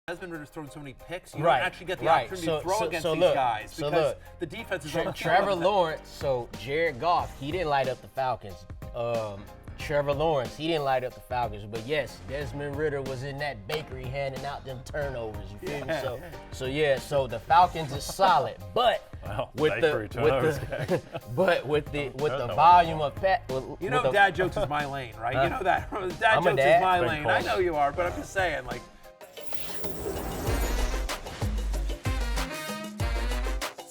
Desmond Ritter's thrown so many picks, you don't actually get the opportunity to throw against these guys because the defense is on Trevor Lawrence, Jared Goff, he didn't light up the Falcons. Trevor Lawrence, he didn't light up the Falcons. But yes, Desmond Ridder was in that bakery handing out them turnovers. You feel me? So the Falcons is solid, but with the volume of dad jokes is my lane, right? You know that dad jokes is my lane. I know you are, but I'm just saying, like.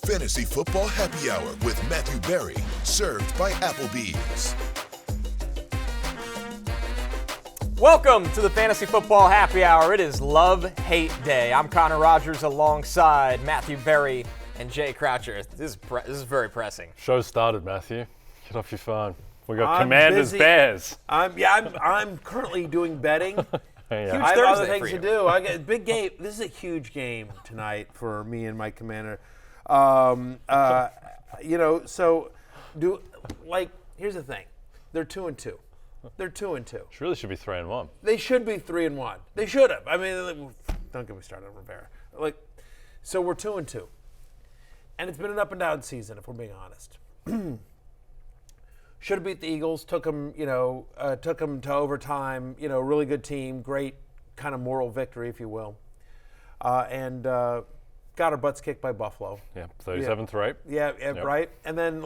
Fantasy Football Happy Hour with Matthew Berry, served by Applebee's. Welcome to the Fantasy Football Happy Hour. It is Love-Hate Day. I'm Connor Rogers alongside Matthew Berry and Jay Croucher. This is very pressing. Show started, Matthew. Get off your phone. We got Commanders Bears. I'm currently doing betting. Huge I have Thursday other things for you. to do. I get big game. This is a huge game tonight for me and my Commander. Here's the thing. They're 2-2. They're 2-2. Really should be 3-1. They should be 3-1. They should have. I mean, don't get me started on Rivera. So we're 2-2, and it's been an up and down season, if we're being honest. Should have beat the Eagles. Took them to overtime. Really good team. Great kind of moral victory, if you will. And got our butts kicked by Buffalo. Yeah, 37-3. Yeah, right. And then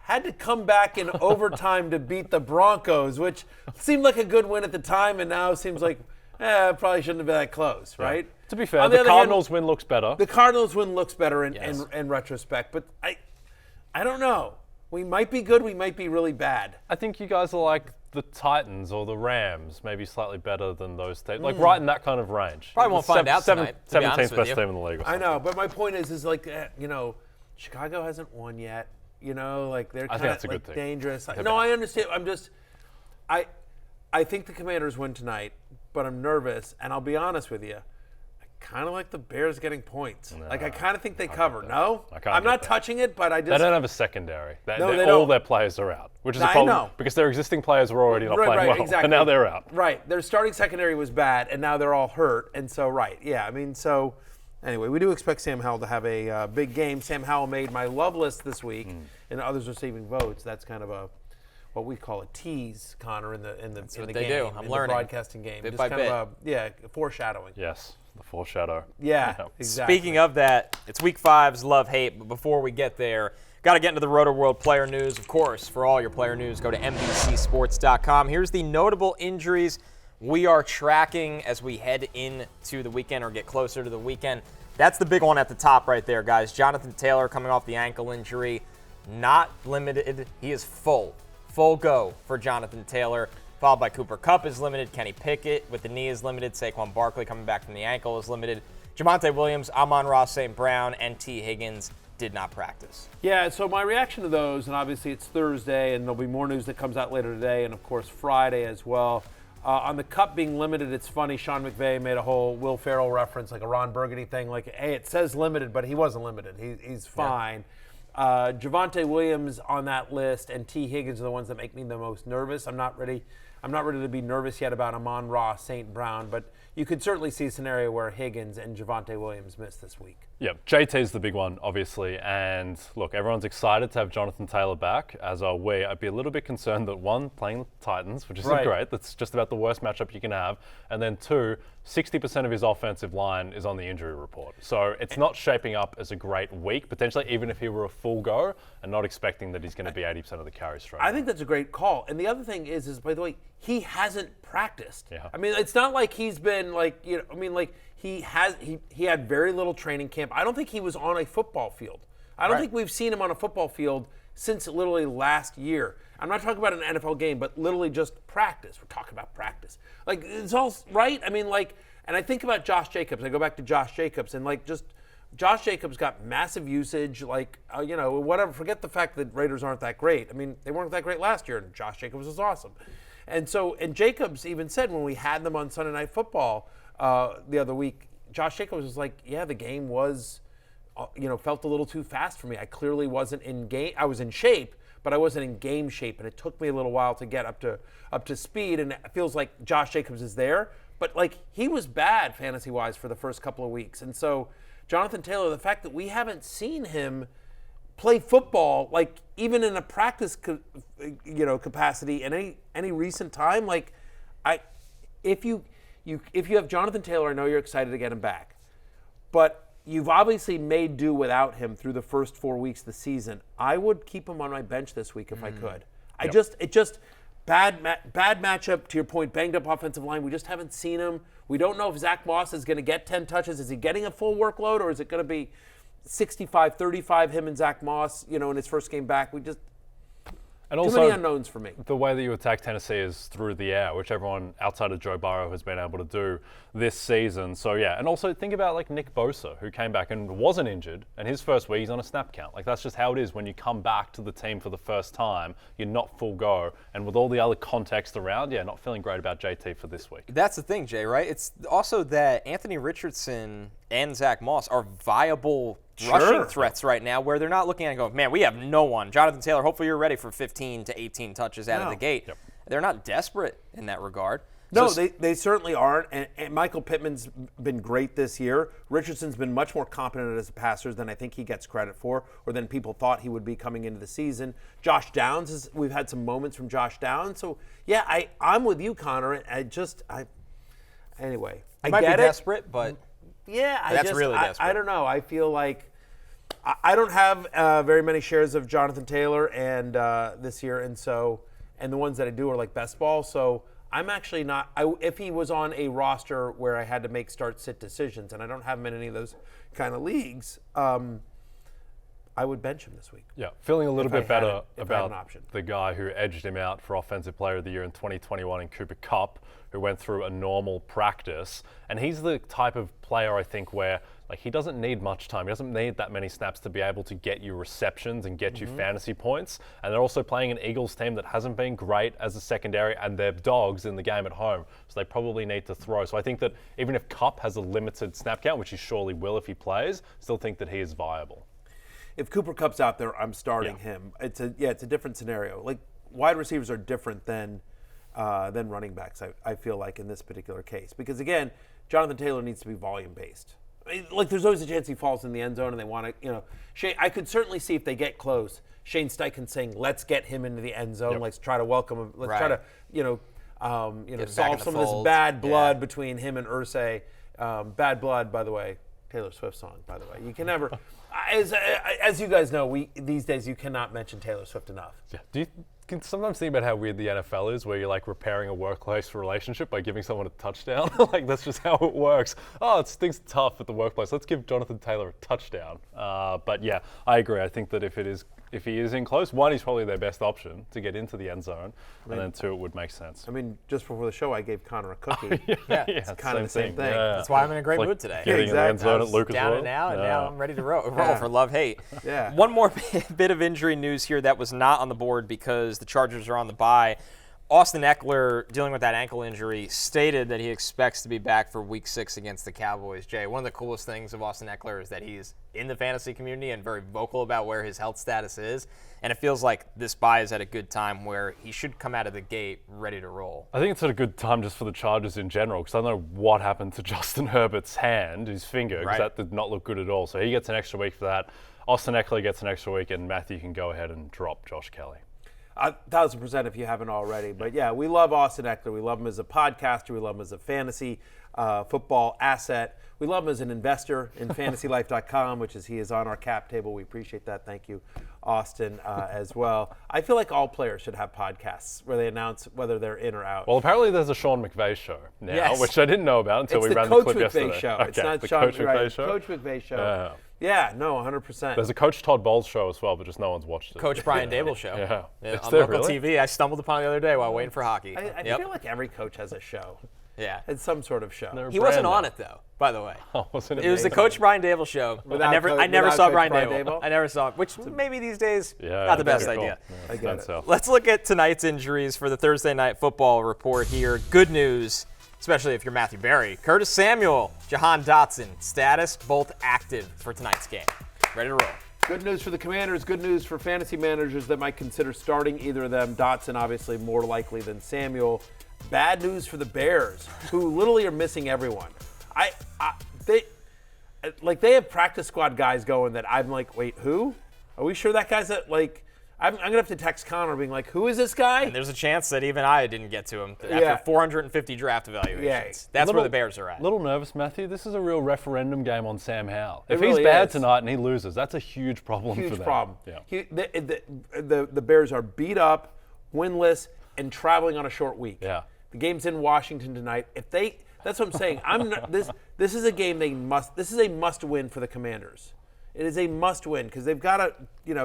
had to come back in overtime to beat the Broncos, which seemed like a good win at the time, and now seems like probably shouldn't have been that close, right? Yeah. To be fair, the Cardinals win looks better. The Cardinals win looks better in retrospect, but I don't know. We might be good. We might be really bad. I think you guys are like the Titans or the Rams, maybe slightly better than those teams. Right in that kind of range. Probably won't find out tonight. 17th best team in the league. I know, but my point is Chicago hasn't won yet. They're kind of dangerous. No, I understand. I think the Commanders win tonight, but I'm nervous, and I'll be honest with you. Kind of like the Bears getting points. No, I kind of think they cover. No? I'm not touching it, but I just... They don't have a secondary. All their players are out, which is a problem because their existing players were already not playing well, exactly. and now they're out. Right. Their starting secondary was bad, and now they're all hurt, and so, anyway, we do expect Sam Howell to have a big game. Sam Howell made my love list this week, and others receiving votes. That's kind of what we call a tease, Connor, in the game. I'm learning. The broadcasting game. Bit just by kind bit. of foreshadowing. Yes. The foreshadow. Yeah, exactly. Speaking of that, it's Week 5's Love-Hate, but before we get there, got to get into the Rotoworld player news. Of course, for all your player news, go to NBCSports.com. Here's the notable injuries we are tracking as we head into the weekend or get closer to the weekend. That's the big one at the top right there, guys. Jonathan Taylor coming off the ankle injury, not limited. He is full go for Jonathan Taylor. Followed by Cooper Kupp is limited. Kenny Pickett with the knee is limited. Saquon Barkley coming back from the ankle is limited. Javonte Williams, Amon-Ra St. Brown, and T. Higgins did not practice. Yeah, so my reaction to those, and obviously it's Thursday, and there'll be more news that comes out later today, and of course Friday as well. On the Kupp being limited, it's funny. Sean McVay made a whole Will Ferrell reference, like a Ron Burgundy thing, like, hey, it says limited, but he wasn't limited. He's fine. Yeah. Javonte Williams on that list and T. Higgins are the ones that make me the most nervous. I'm not ready to be nervous yet about Amon-Ra St. Brown, but you could certainly see a scenario where Higgins and Javonte Williams miss this week. Yeah, JT's the big one, obviously. And look, everyone's excited to have Jonathan Taylor back, as are we. I'd be a little bit concerned that, one, playing the Titans, which isn't great. That's just about the worst matchup you can have. And then two, 60% of his offensive line is on the injury report. So it's not shaping up as a great week, potentially, even if he were a full go, and not expecting that he's going to be 80% of the carries straight. I think that's a great call. And the other thing is by the way, he hasn't practiced. Yeah. I mean, it's not like he's been he had very little training camp. I don't think he was on a football field. I don't think we've seen him on a football field since literally last year. I'm not talking about an NFL game, but literally just practice. We're talking about practice. Like, it's all right. I mean, and I think about Josh Jacobs. I go back to Josh Jacobs and Josh Jacobs got massive usage, whatever. Forget the fact that Raiders aren't that great. I mean, they weren't that great last year, and Josh Jacobs was awesome. And Jacobs even said when we had them on Sunday Night Football the other week, Josh Jacobs was like, yeah, the game was, felt a little too fast for me. I clearly wasn't in game. I was in shape, but I wasn't in game shape, and it took me a little while to get up to speed. And it feels like Josh Jacobs is there, But, like, he was bad fantasy-wise for the first couple of weeks. And so Jonathan Taylor, the fact that we haven't seen him play football, like, even in a practice capacity in any recent time, like, if you have Jonathan Taylor, I know you're excited to get him back. But you've obviously made do without him through the first 4 weeks of the season. I would keep him on my bench this week if I could. Bad matchup, to your point, banged up offensive line. We just haven't seen him. We don't know if Zach Moss is going to get 10 touches. Is he getting a full workload, or is it going to be 65-35, him and Zach Moss, in his first game back? And too also, many unknowns for me. The way that you attack Tennessee is through the air, which everyone outside of Joe Burrow has been able to do this season. So, yeah. And also think about, like, Nick Bosa, who came back and wasn't injured, and his first week he's on a snap count. Like, that's just how it is when you come back to the team for the first time. You're not full go. And with all the other context around, not feeling great about JT for this week. That's the thing, Jay, right? It's also that Anthony Richardson and Zach Moss are viable rushing threats right now, where they're not looking at it and going, man, we have no one. Jonathan Taylor, hopefully you're ready for 15 to 18 touches out of the gate. Yep. They're not desperate in that regard. No, they certainly aren't. And Michael Pittman's been great this year. Richardson's been much more competent as a passer than I think he gets credit for, or than people thought he would be coming into the season. Josh Downs, we've had some moments from Josh Downs. So, yeah, I'm with you, Connor. Anyway. I might be desperate, but that's really desperate. I don't know. I feel like I don't have very many shares of Jonathan Taylor and this year, and the ones that I do are like best ball. So I'm actually not. If he was on a roster where I had to make start-sit decisions, and I don't have him in any of those kind of leagues, I would bench him this week. Yeah, feeling a little bit better about option. The guy who edged him out for Offensive Player of the Year in 2021 in Cooper Kupp, who went through a normal practice. And he's the type of player, I think, where he doesn't need much time. He doesn't need that many snaps to be able to get you receptions and get you fantasy points. And they're also playing an Eagles team that hasn't been great as a secondary, and they're dogs in the game at home. So they probably need to throw. So I think that even if Kupp has a limited snap count, which he surely will if he plays, still think that he is viable. If Cooper Kupp's out there, I'm starting him. It's a different scenario. Like, wide receivers are different than running backs, I feel like, in this particular case. Because, again, Jonathan Taylor needs to be volume-based. Like, there's always a chance he falls in the end zone and they want to, I could certainly see if they get close, Shane Steichen saying, let's get him into the end zone. Let's try to welcome him. Let's try to, solve some of this bad blood between him and Irsay. Bad blood, by the way, Taylor Swift song, by the way. You can never, as you guys know, these days you cannot mention Taylor Swift enough. Yeah. Do you can sometimes think about how weird the NFL is, where you're like repairing a workplace relationship by giving someone a touchdown? Like, that's just how it works. Oh, things tough at the workplace. Let's give Jonathan Taylor a touchdown. But yeah, I agree. I think that if he is in close, one, he's probably their best option to get into the end zone, and then two, it would make sense. I mean, just before the show, I gave Connor a cookie. It's kind of the same thing. Yeah. That's why I'm in a great mood today. Getting in the end zone at Lucas down Oil. and out, and now I'm ready to roll for love-hate. Yeah. One more bit of injury news here that was not on the board because the Chargers are on the bye. Austin Ekeler, dealing with that ankle injury, stated that he expects to be back for Week 6 against the Cowboys. Jay, one of the coolest things of Austin Ekeler is that he's in the fantasy community and very vocal about where his health status is. And it feels like this bye is at a good time where he should come out of the gate ready to roll. I think it's at a good time just for the Chargers in general, because I don't know what happened to Justin Herbert's hand, his finger, because that did not look good at all. So he gets an extra week for that. Austin Ekeler gets an extra week, and Matthew can go ahead and drop Josh Kelly. 1,000% if you haven't already. But yeah, we love Austin Ekeler. We love him as a podcaster. We love him as a fantasy football asset. We love him as an investor in fantasylife.com, which is he is on our cap table. We appreciate that. Thank you, Austin, as well. I feel like all players should have podcasts where they announce whether they're in or out. Well, apparently there's a Sean McVay show now, which I didn't know about until we ran the clip yesterday. It's the Coach McVay show. Okay, It's not the Sean Coach McVay show? Coach McVay show. Yeah, no, 100%. There's a Coach Todd Bowles show as well, but just no one's watched it. Coach Brian Dable show. Yeah. On local TV. I stumbled upon it the other day while waiting for hockey. I feel like every coach has a show. Yeah. It's some sort of show. He wasn't on it, though, by the way. Oh, wasn't it was the Coach Brian Dable show. I never saw Brian Dable. I never saw him, which maybe these days, not the best idea. Yeah, I get it. Let's look at tonight's injuries for the Thursday Night Football report here. Good news, especially if you're Matthew Berry. Curtis Samuel, Jahan Dotson, status both active for tonight's game. Ready to roll. Good news for the Commanders, good news for fantasy managers that might consider starting either of them. Dotson, obviously, more likely than Samuel. bad news for the Bears, who literally are missing everyone. They have practice squad guys going that I'm like, wait, who? Are we sure that guy's I'm going to have to text Connor being like, who is this guy? And there's a chance that even I didn't get to him after 450 draft evaluations. Yeah. That's where the Bears are at. A little nervous, Matthew. This is a real referendum game on Sam Howell. If really he's bad is. tonight and he loses, that's a huge problem for them. Huge problem. Yeah. The Bears are beat up, winless, and traveling on a short week. Yeah. The game's in Washington tonight. That's what I'm saying. This is a game this is a must win for the Commanders. It is a must win because they've got a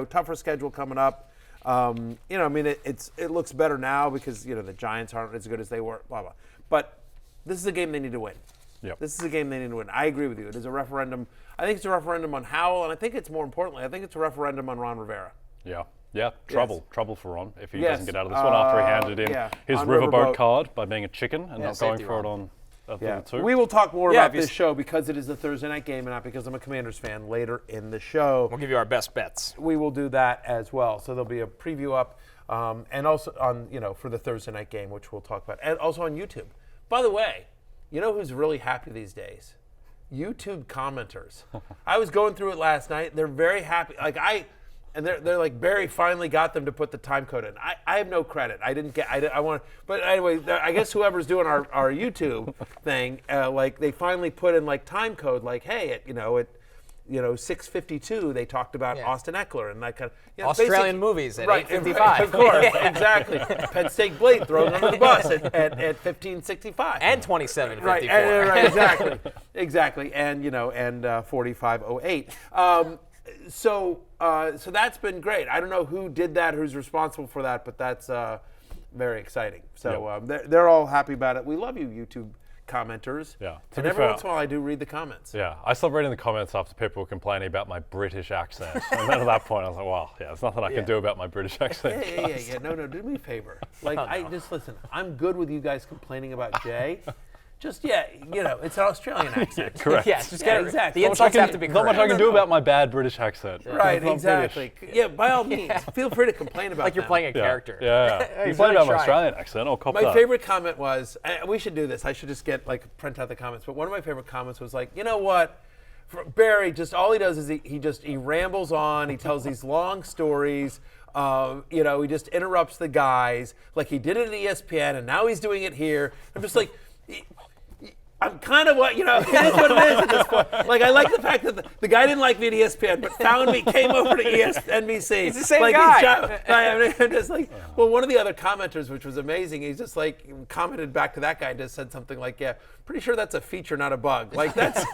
tougher schedule coming up. It looks better now because the Giants aren't as good as they were. Blah blah. But this is a game they need to win. Yep. This is a game they need to win. I agree with you. It is a referendum. I think it's a referendum on Howell, and I think it's more importantly, I think it's a referendum on Ron Rivera. Yeah. Trouble for Ron if he Yes. doesn't get out of this one after he handed in his on riverboat card by being a chicken and not going safety for it Ron. on the two. We will talk more Yeah, about this show because it is a Thursday night game and not because I'm a Commanders fan later in the show. We'll give you our best bets. We will do that as well. So there'll be a preview up and also on, for the Thursday night game, which we'll talk about, and also on YouTube. By the way, you know who's really happy these days? YouTube commenters. I was going through it last night. They're very happy. They're like, Barry finally got them to put the time code in. I have no credit. But anyway, I guess whoever's doing our YouTube thing, they finally put in time code, hey, at 6:52 they talked about Austin Ekeler and that kind of Australian movies at 8:55. Of course, exactly. Penn State Blade thrown under the bus at 15:65 And 27:54. Right, exactly, and 45:08. So that's been great. I don't know who did that, who's responsible for that, but that's very exciting. So they're all happy about it. We love you, YouTube commenters. Yeah. And every once in a while I do read the comments. Yeah, I stopped reading the comments after people were complaining about my British accent. And then at that point I was like, well, there's nothing I can do about my British accent. Yeah. No, do me a favor. Just listen, I'm good with you guys complaining about Jay. Just, it's an Australian accent. Correct. Yeah, just get exactly. The insults have to be Not much correct. I can do about my bad British accent. Right, I'm exactly. British. Yeah, by all means, feel free to complain about Like you're them. playing a character. Yeah. You He's played really about my trying. Australian accent. I'll cop My that. favorite comment was, we should do this. I should just print out the comments. But one of my favorite comments was you know what? For Barry, just all he does is he rambles on. He tells these long stories. He just interrupts the guys. Like he did it at ESPN, and now he's doing it here. I'm just like, I'm kind of it is what it is at this point. I like the fact that the guy didn't like me at ESPN, but found me, came over to NBC. He's the same guy. I'm just one of the other commenters, which was amazing, he's just commented back to that guy and just said something pretty sure that's a feature, not a bug. That's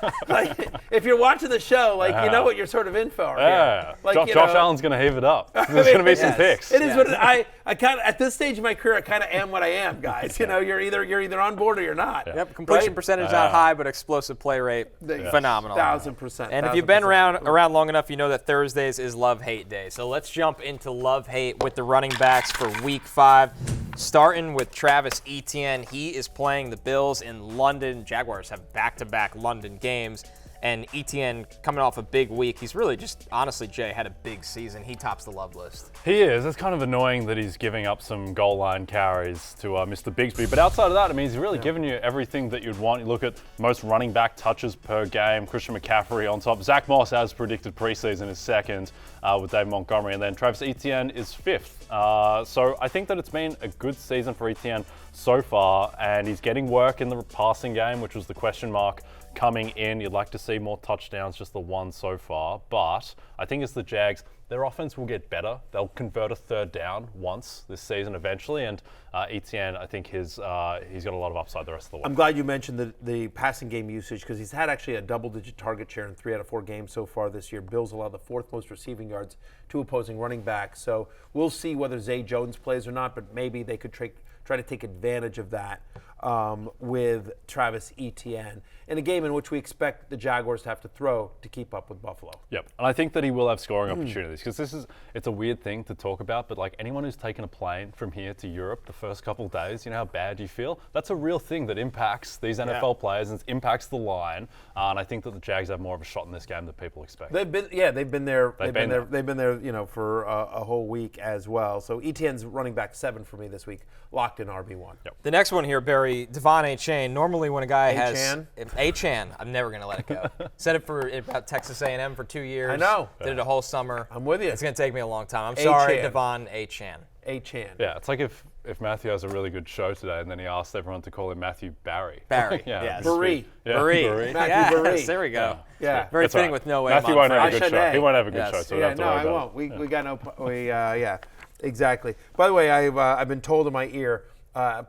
if you're watching the show, you know what you're sort of in for. Yeah. Here. Josh Allen's going to heave it up. There's going to be some picks. It is what I kind of at this stage of my career, I kind of am what I am, guys. You're either on board or you're not. Yep, completion percentage not high, but explosive play rate, phenomenal. 1,000%. And if you've been around long enough, you know that Thursdays is love-hate day. So let's jump into love-hate with the running backs for Week 5. Starting with Travis Etienne. He is playing the Bills in London. Jaguars have back-to-back London games. And Etienne coming off a big week. He's really just, honestly, Jay, had a big season. He tops the love list. He is. It's kind of annoying that he's giving up some goal line carries to Mr. Bigsby. But outside of that, he's really giving you everything that you'd want. You look at most running back touches per game. Christian McCaffrey on top. Zach Moss, as predicted preseason, is second with Dave Montgomery. And then Travis Etienne is fifth. So I think that it's been a good season for Etienne so far. And he's getting work in the passing game, which was the question mark coming in. You'd like to see more touchdowns, just the one so far. But I think it's the Jags. Their offense will get better. They'll convert a third down once this season eventually. And Etienne, I think he's got a lot of upside the rest of the way. I'm glad you mentioned the passing game usage because he's had actually a double-digit target share in 3 out of 4 games so far this year. Bills allow the 4th most receiving yards to opposing running backs. So we'll see whether Zay Jones plays or not, but maybe they could try to take advantage of that. with Travis Etienne in a game in which we expect the Jaguars to have to throw to keep up with Buffalo. Yep, and I think that he will have scoring opportunities because it's a weird thing to talk about, but like anyone who's taken a plane from here to Europe the first couple of days, you know how bad you feel? That's a real thing that impacts these NFL players and impacts the line, and I think that the Jags have more of a shot in this game than people expect. They've been there. They've been there, for a whole week as well. So Etienne's running back 7 for me this week, locked in RB1. Yep. The next one here, Barry, Devon Achane. Normally when a guy Achane? Achane, I'm never going to let it go. Said it for about Texas A&M for 2 years. I know. Did it a whole summer. I'm with you. It's going to take me a long time. I'm sorry, Achane. Devon Achane. Achane. Yeah, it's like if Matthew has a really good show today and then he asks everyone to call him Matthew Barry. Barry. Yes. just Barry. Yeah, Barry. Matthew Barry. Yes, there we go. Yeah. Very That's fitting right. with no way. Matthew won't have a good Achane. show. He won't have a good Yes. show, so we Yeah, don't have to no, worry I about won't. it. We got no. Yeah, exactly. By the way, I've been told in my ear,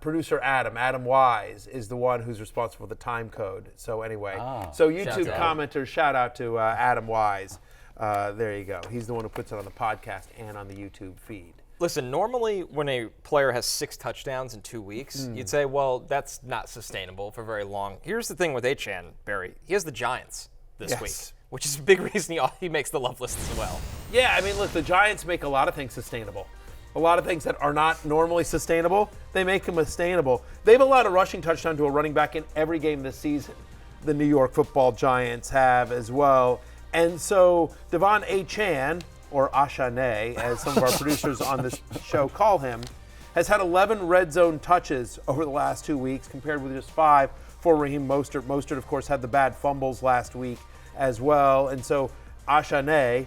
producer Adam Wise is the one who's responsible for the time code. So anyway, so YouTube Shout out. commenters, shout out to Adam Wise. There you go. He's the one who puts it on the podcast and on the YouTube feed. Listen, normally when a player has 6 touchdowns in 2 weeks, you'd say, well, that's not sustainable for very long. Here's the thing with Achane, Barry. He has the Giants this week, which is a big reason he makes the love list as well. Yeah, I mean, look, the Giants make a lot of things sustainable. A lot of things that are not normally sustainable, they make them sustainable. They've allowed a rushing touchdown to a running back in every game this season. The New York Football Giants have as well. And so Devon Achane, or Achane, as some of our producers on this show call him, has had 11 red zone touches over the last 2 weeks, compared with just 5 for Raheem Mostert. Mostert, of course, had the bad fumbles last week as well. And so Achane,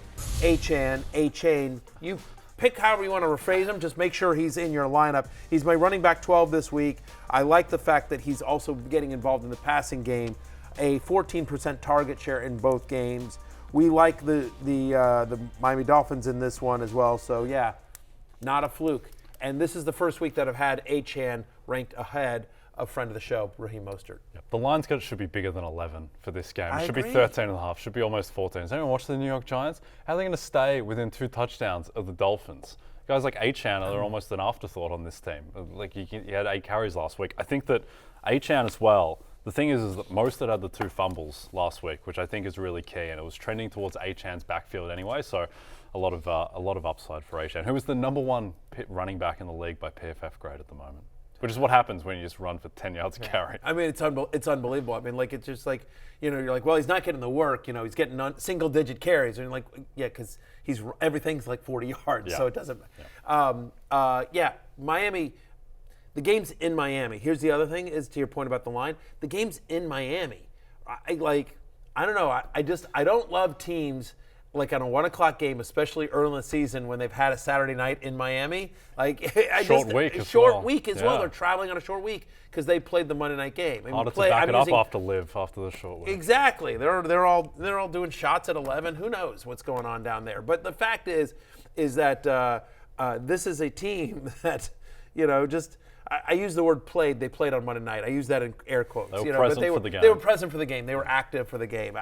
you pick however you want to rephrase him, just make sure he's in your lineup. He's my running back 12 this week. I like the fact that he's also getting involved in the passing game, a 14% target share in both games. We like the Miami Dolphins in this one as well. So, yeah, not a fluke. And this is the first week that I've had Achane ranked ahead of friend of the show, Raheem Mostert. Yep. The line should be bigger than 11 for this game. I It should agree. be 13.5, should be almost 14. Has anyone watched the New York Giants? How are they going to stay within 2 touchdowns of the Dolphins? Guys like Achane are almost an afterthought on this team. Like he had 8 carries last week. I think that Achane as well, the thing is that Mostert had the 2 fumbles last week, which I think is really key, and it was trending towards Achane's backfield anyway. So a lot of upside for Achane, who is the number 1 running back in the league by PFF grade at the moment, which is what happens when you just run for 10 yards a carry. I mean, it's unbelievable. I mean, like, it's just like, you're like, well, he's not getting the work. He's getting single-digit carries. And you're like, yeah, because everything's like 40 yards, so it doesn't. Miami. The game's in Miami. Here's the other thing: is to your point about the line. The game's in Miami. I don't know. I don't love teams like on a 1:00 game, especially early in the season when they've had a Saturday night in Miami. Like Short week as well. They're traveling on a short week because they played the Monday night game. Harder to back it up after the short week. Exactly. They're all doing shots at 11. Who knows what's going on down there? But the fact is that this is a team that just. I use the word played. They played on Monday night. I use that in air quotes. They were present for the game. They were present for the game. They were active for the game.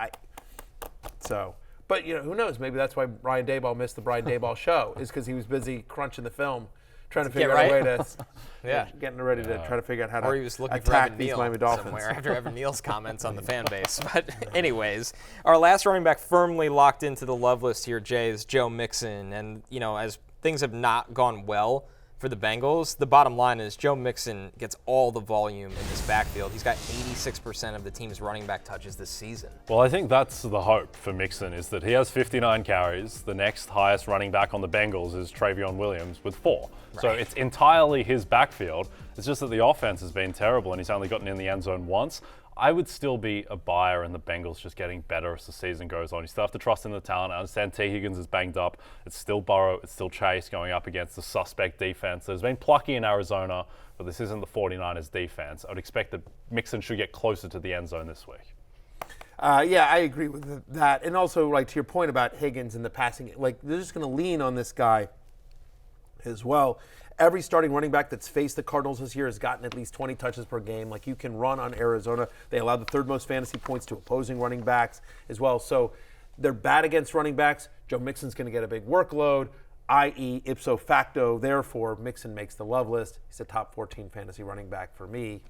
But who knows? Maybe that's why Brian Daboll missed the Brian Daboll show, is because he was busy crunching the film, trying to figure out a way to, getting ready to try to figure out how to Or he was looking for attack Evan these Neal Miami Dolphins. somewhere after Evan Neal's comments on the fan base. But anyways, our last running back firmly locked into the love list here, Jay, is Joe Mixon. And, as things have not gone well for the Bengals, the bottom line is Joe Mixon gets all the volume in this backfield. He's got 86% of the team's running back touches this season. Well, I think that's the hope for Mixon, is that he has 59 carries. The next highest running back on the Bengals is Travion Williams with 4. Right. So it's entirely his backfield. It's just that the offense has been terrible and he's only gotten in the end zone once. I would still be a buyer in the Bengals just getting better as the season goes on. You still have to trust in the talent. I understand T. Higgins is banged up. It's still Burrow. It's still Chase going up against the suspect defense. There's been plucky in Arizona, but this isn't the 49ers defense. I would expect that Mixon should get closer to the end zone this week. I agree with that. And also, to your point about Higgins and the passing, they're just going to lean on this guy as well. Every starting running back that's faced the Cardinals this year has gotten at least 20 touches per game. You can run on Arizona. They allowed the 3rd most fantasy points to opposing running backs as well. So they're bad against running backs. Joe Mixon's going to get a big workload, i.e. ipso facto. Therefore, Mixon makes the love list. He's a top 14 fantasy running back for me.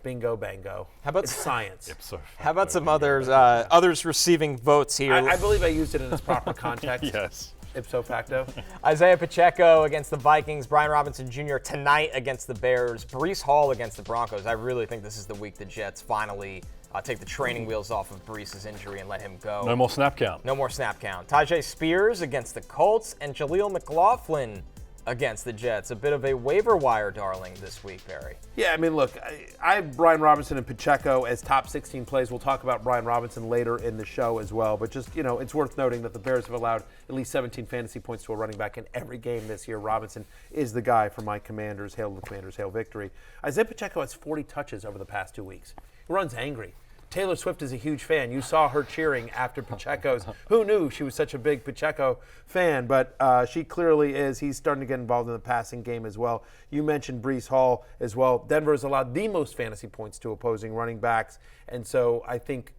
Bingo, bango. How about it's science? How about some others receiving votes here? I believe I used it in its proper context. Yes. Ipso facto. Isiah Pacheco against the Vikings, Brian Robinson Jr. tonight against the Bears, Breece Hall against the Broncos. I really think this is the week the Jets finally take the training wheels off of Breece's injury and let him go. No more snap count. No more snap count. Tyjae Spears against the Colts and Jaleel McLaughlin against the Jets. A bit of a waiver wire darling this week, Barry. Yeah, I mean, look, I have Brian Robinson and Pacheco as top 16 plays. We'll talk about Brian Robinson later in the show as well. But just, it's worth noting that the Bears have allowed at least 17 fantasy points to a running back in every game this year. Robinson is the guy for my Commanders. Hail the Commanders, hail victory. Isiah Pacheco has 40 touches over the past 2 weeks. He runs angry. Taylor Swift is a huge fan. You saw her cheering after Pacheco's. Who knew she was such a big Pacheco fan? But she clearly is. He's starting to get involved in the passing game as well. You mentioned Breece Hall as well. Denver's allowed the most fantasy points to opposing running backs. And so I think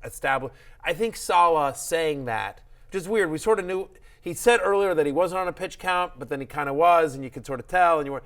Saleh saying that, which is weird. We sort of knew. He said earlier that he wasn't on a pitch count, but then he kind of was, and you could sort of tell. And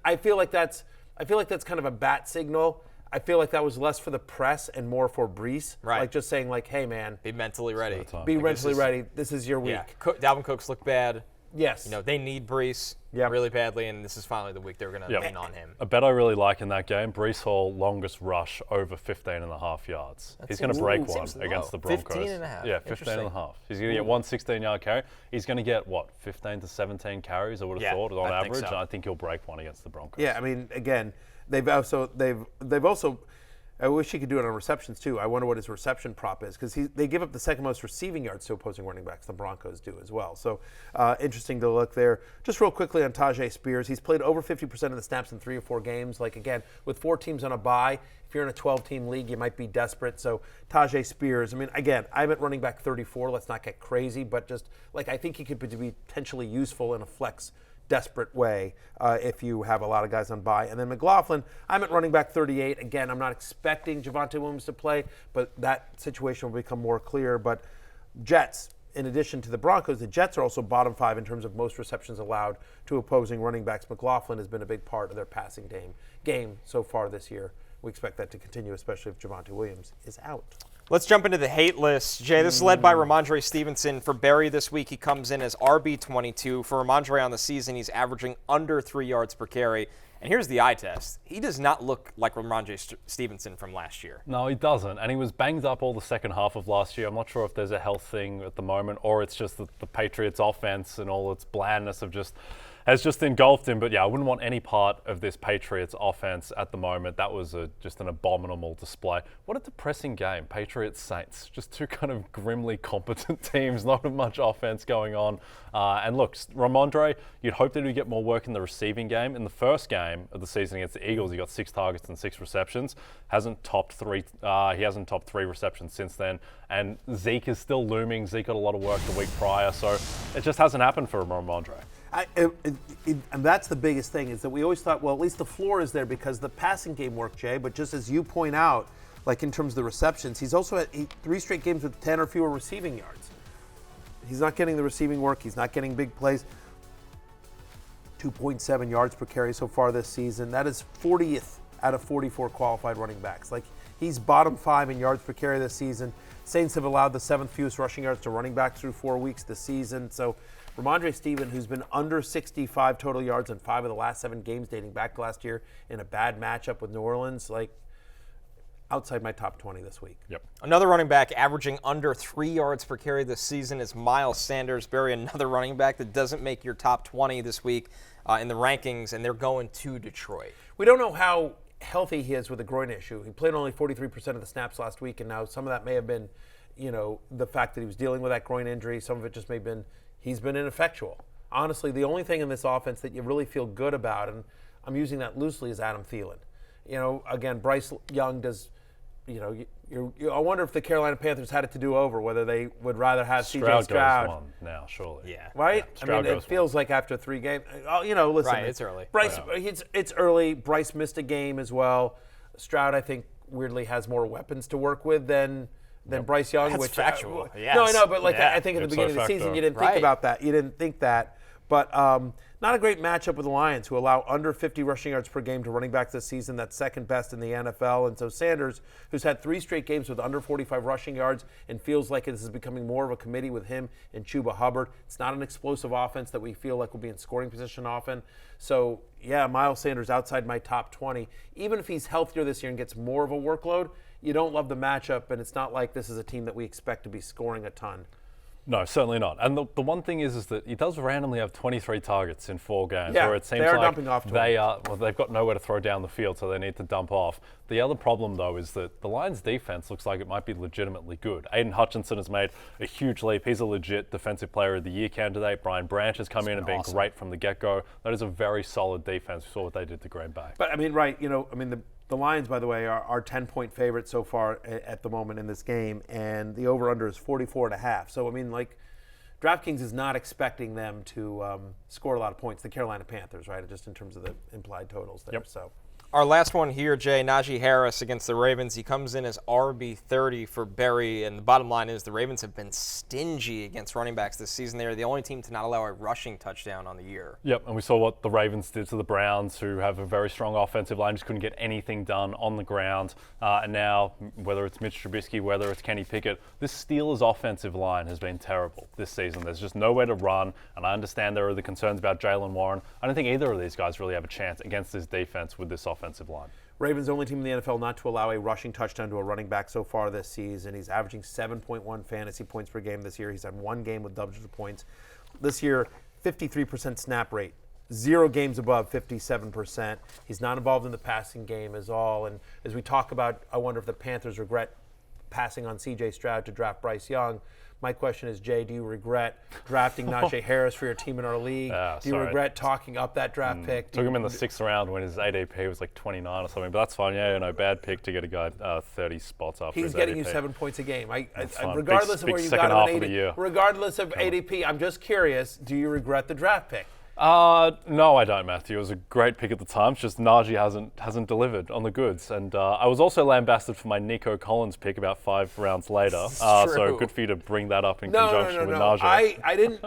I feel like that's kind of a bat signal. I feel like that was less for the press and more for Breece. Right. Like just saying, hey, man. Be mentally ready. Be mentally ready. This is your week. Yeah. Dalvin Cook's look bad. Yes. They need Breece really badly, and this is finally the week they're going to lean on him. A bet I really like in that game, Breece Hall, longest rush over 15.5 yards. He's going to break one against the Broncos. 15.5. Yeah, 15.5. He's going to get one 16-yard carry. He's going to get, 15 to 17 carries, I would have thought, on average. And I think he'll break one against the Broncos. Yeah, I mean, again, they've also I wish he could do it on receptions too. I wonder what his reception prop is because they give up the second most receiving yards to opposing running backs. The Broncos do as well. So interesting to look there. Just real quickly on Tyjae Spears. He's played over 50% of the snaps in 3 or 4 games. Again, with 4 teams on a bye, if you're in a 12-team league, you might be desperate. So Tyjae Spears, I mean, again, I'm at running back 34. Let's not get crazy, but just I think he could be potentially useful in a flex desperate way if you have a lot of guys on bye. And then McLaughlin, I'm at running back 38. Again, I'm not expecting Javonte Williams to play, but that situation will become more clear. But Jets, in addition to the Broncos, the Jets are also bottom 5 in terms of most receptions allowed to opposing running backs. McLaughlin has been a big part of their passing game so far this year. We expect that to continue, especially if Javonte Williams is out. Let's jump into the hate list. Jay, this is led by Rhamondre Stevenson. For Barry this week, he comes in as RB22. For Rhamondre on the season, he's averaging under 3 yards per carry. And here's the eye test. He does not look like Rhamondre Stevenson from last year. No, he doesn't. And he was banged up all the second half of last year. I'm not sure if there's a health thing at the moment or it's just the Patriots offense and all its blandness has just engulfed him. But yeah, I wouldn't want any part of this Patriots offense at the moment. That was just an abominable display. What a depressing game. Patriots-Saints. Just 2 kind of grimly competent teams. Not much offense going on. And look, Rhamondre, you'd hope that he'd get more work in the receiving game. In the first game of the season against the Eagles, he got 6 targets and 6 receptions. He hasn't topped 3 receptions since then. And Zeke is still looming. Zeke got a lot of work the week prior. So it just hasn't happened for Rhamondre. And that's the biggest thing is that we always thought, well, at least the floor is there because the passing game worked, Jay. But just as you point out, in terms of the receptions, he's also had 3 straight games with 10 or fewer receiving yards. He's not getting the receiving work. He's not getting big plays. 2.7 yards per carry so far this season. That is 40th out of 44 qualified running backs. He's bottom 5 in yards per carry this season. Saints have allowed the 7th fewest rushing yards to running backs through 4 weeks this season. So Rhamondre Stevenson, who's been under 65 total yards in 5 of the last 7 games dating back to last year in a bad matchup with New Orleans, outside my top 20 this week. Yep. Another running back averaging under 3 yards per carry this season is Miles Sanders. Barry, another running back that doesn't make your top 20 this week in the rankings, and they're going to Detroit. We don't know how healthy he is with a groin issue. He played only 43% of the snaps last week, and now some of that may have been, the fact that he was dealing with that groin injury. Some of it just may have been he's been ineffectual. Honestly, the only thing in this offense that you really feel good about, and I'm using that loosely, is Adam Thielen. Again, Bryce Young does, I wonder if the Carolina Panthers had it to do over, whether they would rather have C.J. Stroud. Goes one now, surely. Yeah. Right? Yeah, it feels like after 3 games. Listen. Right, it's early. Bryce, it's early. Bryce missed a game as well. Stroud, I think, weirdly has more weapons to work with than Bryce Young. That's which factual. Yes. No, I know, but Yeah. I think at the beginning of the season you didn't think Right. about that. You didn't think that. But not a great matchup with the Lions, who allow under 50 rushing yards per game to running backs this season. That's second best in the NFL. And so Sanders, who's had 3 straight games with under 45 rushing yards and feels like this is becoming more of a committee with him and Chuba Hubbard. It's not an explosive offense that we feel like will be in scoring position often. So, yeah, Miles Sanders outside my top 20. Even if he's healthier this year and gets more of a workload, you don't love the matchup, and it's not like this is a team that we expect to be scoring a ton. No, certainly not. And the one thing is that he does randomly have 23 targets in 4 games, Yeah, where it seems they are like dumping off to they've got nowhere to throw down the field, so they need to dump off. The other problem, though, is that the Lions' defense looks like it might be legitimately good. Aiden Hutchinson has made a huge leap. He's a legit Defensive Player of the Year candidate. Brian Branch has come in and been great from the get-go. That is a very solid defense. We saw what they did to Green Bay. But, the Lions, by the way, are 10-point favorites so far at the moment in this game, and the over-under is 44.5. So, DraftKings is not expecting them to score a lot of points. The Carolina Panthers, right? Just in terms of the implied totals there. Yep. So. Our last one here, Jay, Najee Harris against the Ravens. He comes in as RB30 for Berry, and the bottom line is the Ravens have been stingy against running backs this season. They are the only team to not allow a rushing touchdown on the year. Yep, and we saw what the Ravens did to the Browns, who have a very strong offensive line, just couldn't get anything done on the ground. And now, whether it's Mitch Trubisky, whether it's Kenny Pickett, this Steelers' offensive line has been terrible this season. There's just nowhere to run, and I understand there are the concerns about Jaylen Warren. I don't think either of these guys really have a chance against this defense with this offensive line. Ravens the only team in the NFL not to allow a rushing touchdown to a running back so far this season. He's averaging 7.1 fantasy points per game this year. He's had 1 game with double-digit points. This year, 53% snap rate. 0 games above 57%. He's not involved in the passing game at all. And as we talk about, I wonder if the Panthers regret passing on C.J. Stroud to draft Bryce Young. My question is, Jay, do you regret drafting Najee Harris for your team in our league? Do you regret talking up that draft pick? Took him in the 6th round when his ADP was like 29 or something, but that's fine. Yeah, bad pick to get a guy 30 spots after his He's getting ADP. you 7 points a game. Regardless Regardless of where you got him regardless of Come on. ADP, I'm just curious, do you regret the draft pick? No, I don't, Matthew. It was a great pick at the time. It's just Najee hasn't delivered on the goods. And I was also lambasted for my Nico Collins pick about 5 rounds later. So good for you to bring that up in conjunction with Najee.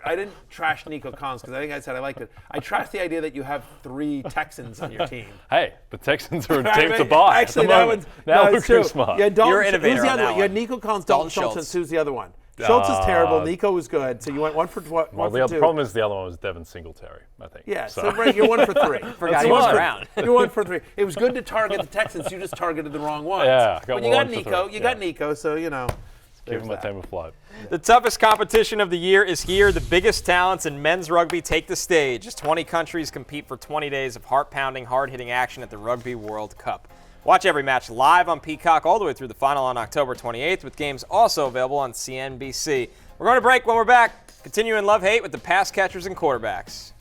I didn't trash Nico Collins because I think I said I liked it. I trashed the idea that you have 3 Texans on your team. Hey, the Texans are a team to buy. Actually, that one's too smart. Yeah, You're an innovator who's the on other that one? You had one. Nico Collins, Dalton Schultz. Schultz. Who's the other one? Schultz is terrible. Nico was good. So you went 1 for 2. The problem is the other one was Devin Singletary, I think. Yeah, so right, you're 1 for 3. Forgot he was around. You're 1 for 3. It was good to target the Texans. You just targeted the wrong ones. Yeah, but you got Nico. You got Nico, so Give him a team afloat. The toughest competition of the year is here. The biggest talents in men's rugby take the stage as 20 countries compete for 20 days of heart-pounding, hard-hitting action at the Rugby World Cup. Watch every match live on Peacock all the way through the final on October 28th, with games also available on CNBC. We're going to break. When we're back, continue in love-hate with the pass catchers and quarterbacks.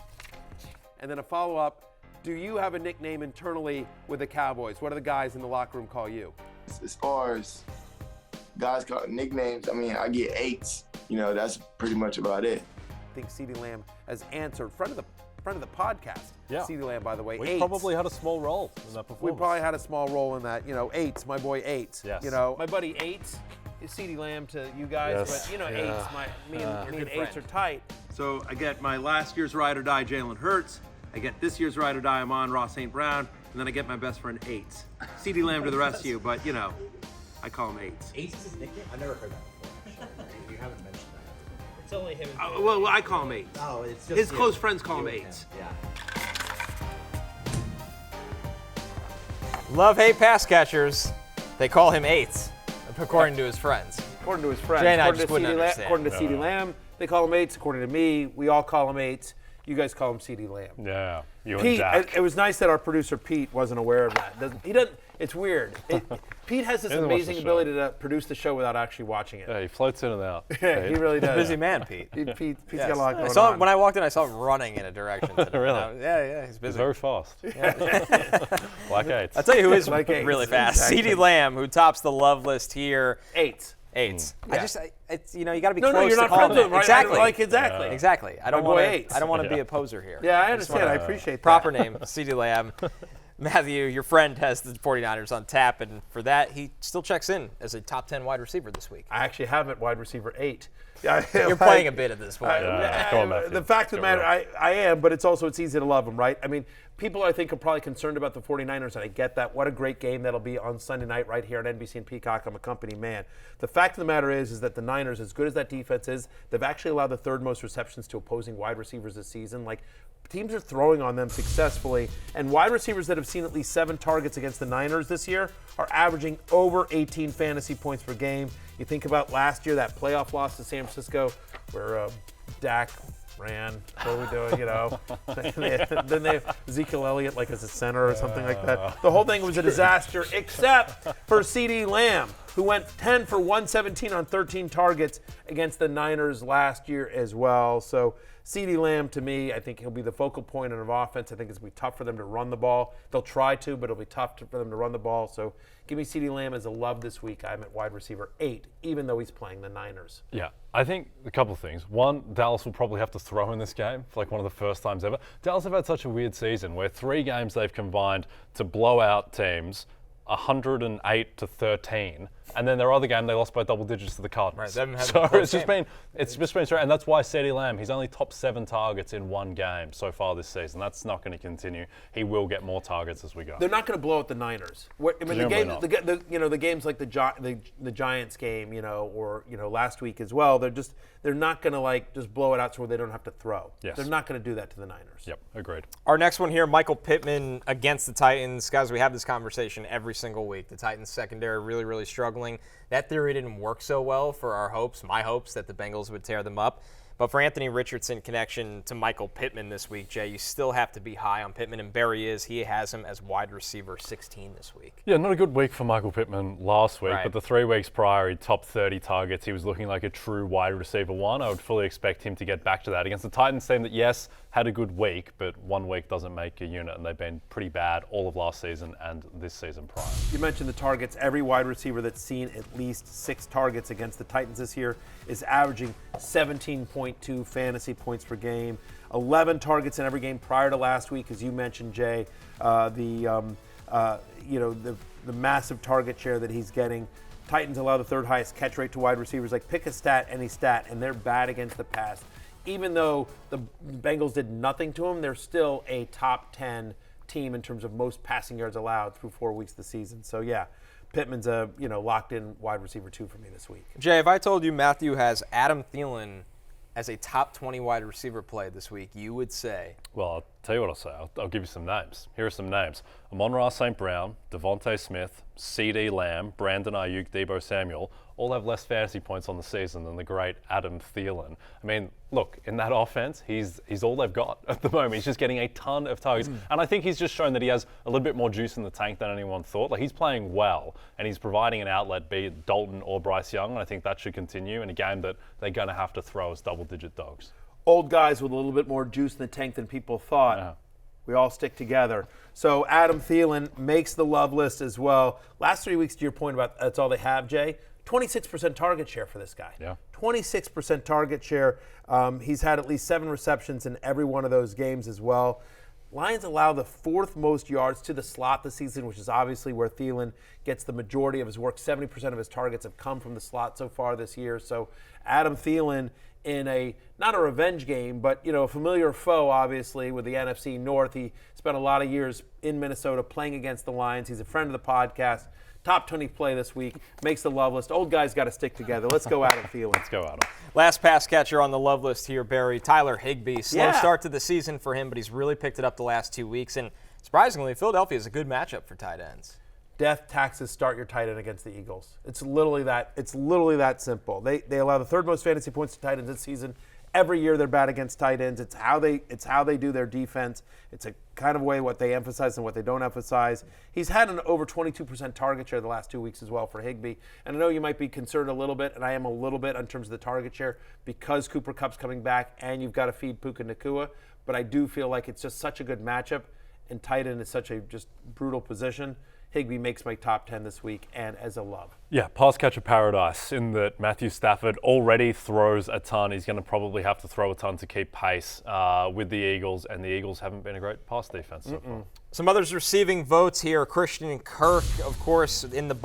And then a follow-up, do you have a nickname internally with the Cowboys? What do the guys in the locker room call you? As far as guys call nicknames, I get 8s. That's pretty much about it. I think CeeDee Lamb has answered. Friend of the podcast. Yeah. CeeDee Lamb, by the way. We 8s. probably had a small role in that performance. We probably had a small role in that. 8s, my boy 8s. Yes. My buddy 8s is CeeDee Lamb to you guys, Yes. but 8s, me and 8s are tight. So I get my last year's ride or die, Jalen Hurts. I get this year's ride or die, Amon-Ra St. Brown. And then I get my best friend 8s. CeeDee Lamb to the rest of you, but I call him 8s. 8s is his nickname? I've never heard that before. You haven't mentioned that. It's only him. Well, I call him 8s. Oh, it's just His you. close friends call him You and 8s. Yeah. Love-hate pass catchers. They call him 8s, according to his friends. According to his friends. Jay and I according just to wouldn't CeeDee understand. According to CeeDee Lamb, they call him 8s. According to me, we all call him 8s. You guys call him CeeDee Lamb. Yeah, you Pete, and Dak. it was nice that our producer Pete wasn't aware of that. He doesn't. It's weird. Pete has this He doesn't watch amazing the show. ability to produce the show without actually watching it. Yeah, he floats in and out. Yeah, he really does. Busy man, Pete. Pete's Yes. got a lot going I saw him, on. when I walked in, I saw him running in a direction. Today. Really? Yeah, he's He's busy. very fast. Like 8s. I'll tell you who is Like 8s. really fast. Exactly. CeeDee Lamb, who tops the love list here. 8s. 8s. Yeah. It's you got to be No, close you're to not calling friends with it. him, right? Exactly. Exactly. Exactly. I don't My boy want to. 8s. I don't want to be Yeah. a poser here. Yeah, I understand. I appreciate that. Proper name, CeeDee Lamb. Matthew, your friend has the 49ers on tap, and for that, he still checks in as a top 10 wide receiver this week. I actually have it wide receiver 8. You're playing a bit at this point. Come on, Matthew. The fact of the matter, I am, but it's easy to love him, right? I mean, people I think are probably concerned about the 49ers, and I get that. What a great game that'll be on Sunday night right here on NBC and Peacock. I'm a company man. The fact of the matter is that the Niners, as good as that defense is, they've actually allowed the third most receptions to opposing wide receivers this season. Like, teams are throwing on them successfully, and wide receivers that have seen at least 7 targets against the Niners this year are averaging over 18 fantasy points per game. You think about last year, that playoff loss to San Francisco, where Dak ran. What are we doing? You know, then they have Ezekiel Elliott like as a center or something like that. The whole thing was a disaster, except for CeeDee Lamb, who went 10 for 117 on 13 targets against the Niners last year as well. So CeeDee Lamb, to me, I think he'll be the focal point of offense. I think it's going to be tough for them to run the ball. They'll try to, but it'll be tough for them to run the ball. So give me CeeDee Lamb as a love this week. I'm at wide receiver 8, even though he's playing the Niners. Yeah, I think a couple of things. One, Dallas will probably have to throw in this game for like one of the first times ever. Dallas have had such a weird season where 3 games they've combined to blow out teams 108-13, and then their other game they lost by double digits to the Cardinals. Right, so it's just been strange, and that's why CeeDee Lamb, he's only top 7 targets in one game so far this season. That's not going to continue. He will get more targets as we go. They're not going to blow out the Niners. I mean, the games like the Giants game, or last week as well. They're not going to just blow it out so they don't have to throw. Yes. They're not going to do that to the Niners. Yep, agreed. Our next one here, Michael Pittman against the Titans. Guys, we have this conversation every single week. The Titans secondary really, really struggling. That theory didn't work so well for my hopes that the Bengals would tear them up. But for Anthony Richardson connection to Michael Pittman this week, Jay, you still have to be high on Pittman, and Barry is. He has him as wide receiver 16 this week. Yeah, not a good week for Michael Pittman last week, Right. but the 3 weeks prior, he topped 30 targets. He was looking like a true wide receiver 1. I would fully expect him to get back to that against the Titans team that, yes, had a good week, but 1 week doesn't make a unit, and they've been pretty bad all of last season and this season prior. You mentioned the targets. Every wide receiver that's seen at least 6 targets against the Titans this year is averaging 17.2 fantasy points per game. 11 targets in every game prior to last week, as you mentioned, Jay. The massive target share that he's getting. Titans allow the 3rd highest catch rate to wide receivers. Like, pick a stat, any stat, and they're bad against the pass. Even though the Bengals did nothing to them, they're still a top 10 team in terms of most passing yards allowed through 4 weeks of the season. So, yeah, Pittman's a locked-in wide receiver 2 for me this week. Jay, if I told you Matthew has Adam Thielen as a top 20 wide receiver play this week, you would say? Well, I'll tell you what I'll say. I'll give you some names. Here are some names. Amon-Ra St. Brown, Devontae Smith, CeeDee Lamb, Brandon Ayuk, Deebo Samuel, all have less fantasy points on the season than the great Adam Thielen. I mean, look, in that offense, he's all they've got at the moment. He's just getting a ton of targets. And I think he's just shown that he has a little bit more juice in the tank than anyone thought. Like, he's playing well, and he's providing an outlet, be it Dalton or Bryce Young, and I think that should continue in a game that they're going to have to throw as double-digit dogs. Old guys with a little bit more juice in the tank than people thought. Yeah. We all stick together. So Adam Thielen makes the love list as well. Last 3 weeks, to your point about that's all they have, Jay, 26% target share for this guy. Yeah. 26% target share. He's had at least 7 receptions in every one of those games as well. Lions allow the 4th most yards to the slot this season, which is obviously where Thielen gets the majority of his work. 70% of his targets have come from the slot so far this year. So Adam Thielen in not a revenge game, but a familiar foe, obviously, with the NFC North. He spent a lot of years in Minnesota playing against the Lions. He's a friend of the podcast. Top 20 play this week. Makes the love list. Old guys got to stick together. Let's go Adam Thielen. Let's go, Adam. Last pass catcher on the love list here, Barry, Tyler Higbee. Slow start to the season for him, but he's really picked it up the last 2 weeks. And surprisingly, Philadelphia is a good matchup for tight ends. Death taxes start your tight end against the Eagles. It's literally that simple. They allow the 3rd most fantasy points to tight ends this season. Every year they're bad against tight ends. It's how they do their defense. It's a kind of way what they emphasize and what they don't emphasize. He's had an over 22% target share the last 2 weeks as well for Higbee. And I know you might be concerned a little bit, and I am a little bit in terms of the target share because Cooper Kupp's coming back and you've got to feed Puka Nacua. But I do feel like it's just such a good matchup, and tight end is such a just brutal position. Higbee makes my top 10 this week and as a love. Yeah, pass catcher paradise in that Matthew Stafford already throws a ton. He's going to probably have to throw a ton to keep pace with the Eagles, and the Eagles haven't been a great pass defense so far. Some others receiving votes here. Christian Kirk, of course, in the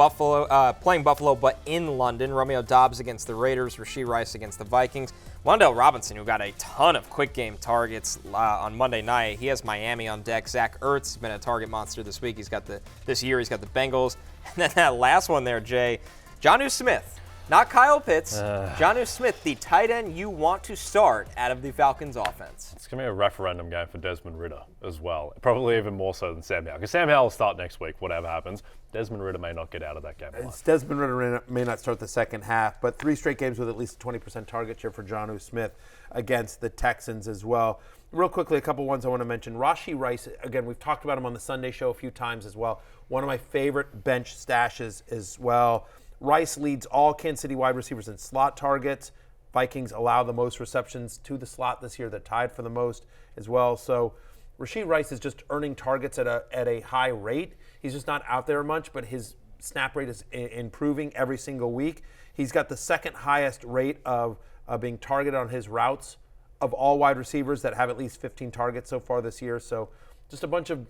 playing Buffalo, but in London. Romeo Doubs against the Raiders. Rashee Rice against the Vikings. Wan'Dale Robinson, who got a ton of quick game targets on Monday night. He has Miami on deck. Zach Ertz has been a target monster this week. He's got the Bengals. And then that last one there, Jay, Jonnu Smith. Not Kyle Pitts, Jonnu Smith, the tight end you want to start out of the Falcons offense. It's going to be a referendum game for Desmond Ridder as well. Probably even more so than Sam Howell. Because Sam Howell will start next week, whatever happens. Desmond Ridder may not get out of that game alive. Desmond Ridder may not start the second half, but 3 straight games with at least a 20% target share for Jonnu Smith against the Texans as well. Real quickly, a couple ones I want to mention. Rashee Rice, again, we've talked about him on the Sunday show a few times as well. One of my favorite bench stashes as well. Rice leads all Kansas City wide receivers in slot targets. Vikings allow the most receptions to the slot this year. They're tied for the most as well. So Rashee Rice is just earning targets at a high rate. He's just not out there much, but his snap rate is improving every single week. He's got the second highest rate of being targeted on his routes of all wide receivers that have at least 15 targets so far this year. So just a bunch of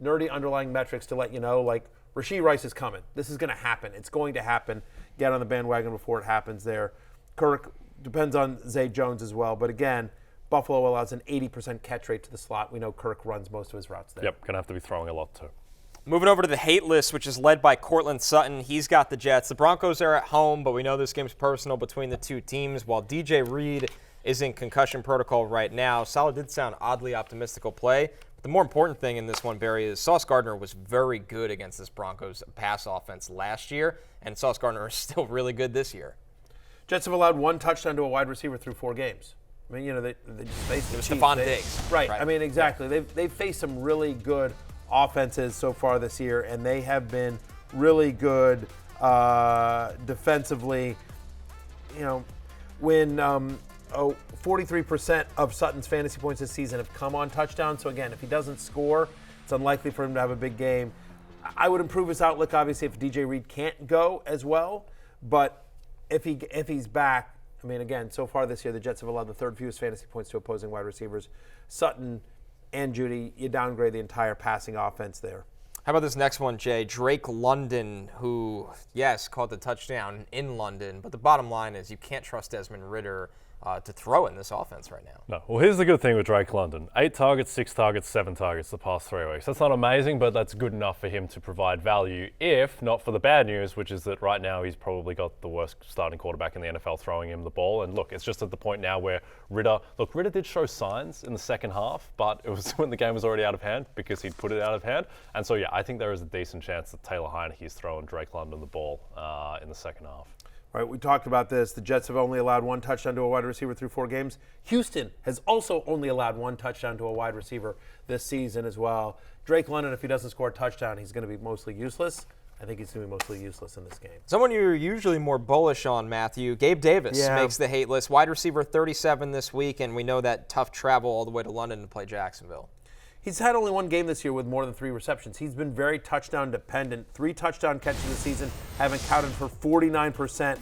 nerdy underlying metrics to let you know, like, Rashee Rice is coming. This is going to happen. It's going to happen. Get on the bandwagon before it happens there. Kirk depends on Zay Jones as well. But again, Buffalo allows an 80% catch rate to the slot. We know Kirk runs most of his routes there. Yep, going to have to be throwing a lot too. Moving over to the hate list, which is led by Courtland Sutton. He's got the Jets. The Broncos are at home, but we know this game's personal between the two teams. While DJ Reed is in concussion protocol right now, Saleh did sound oddly optimistic play. The more important thing in this one, Barry, is Sauce Gardner was very good against this Broncos pass offense last year, and Sauce Gardner is still really good this year. Jets have allowed 1 touchdown to a wide receiver through 4 games. I mean, they just faced the Chiefs. Stephon Diggs. Right. I mean, exactly. Yeah. They've faced some really good offenses so far this year, and they have been really good defensively. When 43% of Sutton's fantasy points this season have come on touchdowns. So again, if he doesn't score, it's unlikely for him to have a big game. I would improve his outlook, obviously, if DJ Reed can't go as well. But if he's back, I mean, again, so far this year, the Jets have allowed the 3rd fewest fantasy points to opposing wide receivers. Sutton and Judy, you downgrade the entire passing offense there. How about this next one, Jay? Drake London, who, yes, caught the touchdown in London. But the bottom line is you can't trust Desmond Ridder to throw in this offense right now. No. Well, here's the good thing with Drake London. 8 targets, 6 targets, 7 targets the past 3 weeks. That's not amazing, but that's good enough for him to provide value, if not for the bad news, which is that right now he's probably got the worst starting quarterback in the NFL throwing him the ball. And look, it's just at the point now where Ridder did show signs in the second half, but it was when the game was already out of hand because he'd put it out of hand. And so, yeah, I think there is a decent chance that Taylor Heineke's throwing Drake London the ball in the second half. All right, we talked about this. The Jets have only allowed 1 touchdown to a wide receiver through 4 games. Houston has also only allowed 1 touchdown to a wide receiver this season as well. Drake London, if he doesn't score a touchdown, he's going to be mostly useless. I think he's going to be mostly useless in this game. Someone you're usually more bullish on, Matthew, Gabe Davis makes the hate list. Wide receiver 37 this week, and we know that tough travel all the way to London to play Jacksonville. He's had only 1 game this year with more than 3 receptions. He's been very touchdown dependent. 3 touchdown catches this season have accounted for 49%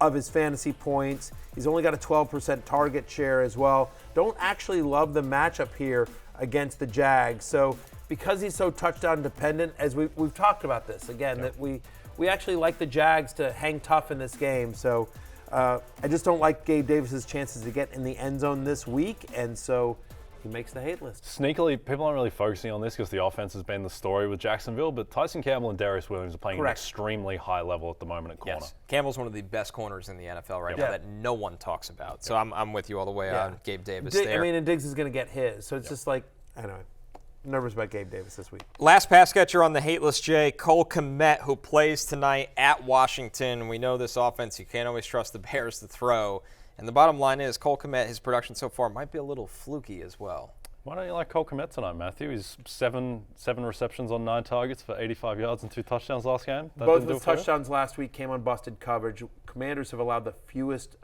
of his fantasy points. He's only got a 12% target share as well. Don't actually love the matchup here against the Jags. So because he's so touchdown dependent, as we've talked about this again, that we actually like the Jags to hang tough in this game. So I just don't like Gabe Davis's chances to get in the end zone this week, and so he makes the hate list. Sneakily, people aren't really focusing on this because the offense has been the story with Jacksonville, but Tyson Campbell and Darius Williams are playing at an extremely high level at the moment at corner. Yes. Campbell's one of the best corners in the NFL right now that no one talks about. So I'm with you all the way on Gabe Davis there. I mean, and Diggs is going to get his. So it's just like, I don't know. Nervous about Gabe Davis this week. Last pass catcher on the hate list, Jay, Cole Kmet, who plays tonight at Washington. We know this offense, you can't always trust the Bears to throw. And the bottom line is Cole Kmet, his production so far might be a little fluky as well. Why don't you like Cole Kmet tonight, Matthew? He's seven receptions on 9 targets for 85 yards and 2 touchdowns last game. Both of his touchdowns last week came on busted coverage. Commanders have allowed the fewest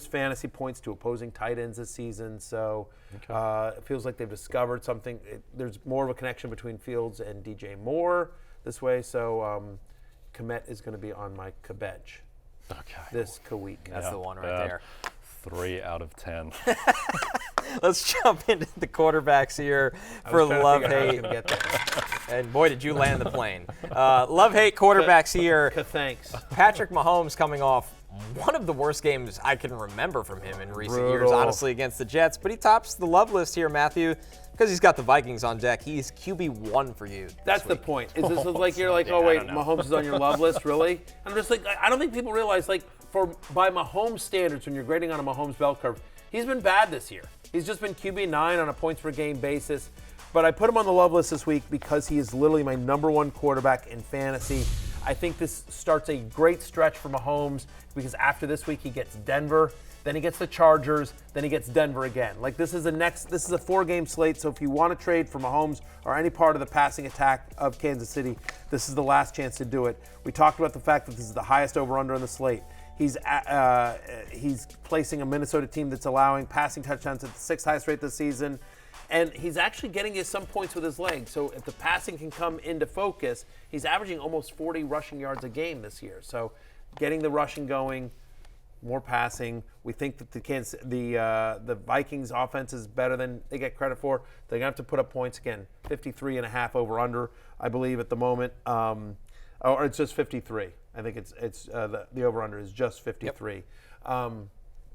fantasy points to opposing tight ends this season, so it feels like they've discovered something. There's more of a connection between Fields and DJ Moore this way, so Kmet is going to be on my bench this week. That's the one right there. 3 out of 10. Let's jump into the quarterbacks here for love-hate. And boy, did you land the plane. Love-hate quarterbacks here. Thanks. Patrick Mahomes coming off one of the worst games I can remember from him in recent years, honestly, against the Jets. But he tops the love list here, Matthew, because he's got the Vikings on deck. He's QB1 for you. That's the point. Is this like you're like, oh wait, Mahomes is on your love list, really? I'm just like, I don't think people realize, like, by Mahomes standards, when you're grading on a Mahomes bell curve, he's been bad this year. He's just been QB9 on a points per game basis. But I put him on the love list this week because he is literally my #1 quarterback in fantasy. I think this starts a great stretch for Mahomes because after this week he gets Denver, then he gets the Chargers, then he gets Denver again. Like this is a 4-game slate, so if you want to trade for Mahomes or any part of the passing attack of Kansas City, this is the last chance to do it. We talked about the fact that this is the highest over-under on the slate. He's placing a Minnesota team that's allowing passing touchdowns at the 6th highest rate this season. And he's actually getting you some points with his legs. So if the passing can come into focus, he's averaging almost 40 rushing yards a game this year. So getting the rushing going, more passing. We think that the Vikings offense is better than they get credit for. They're going to have to put up points again. 53.5 over under, I believe, at the moment. Or it's just 53. I think the over under is just 53. Yep.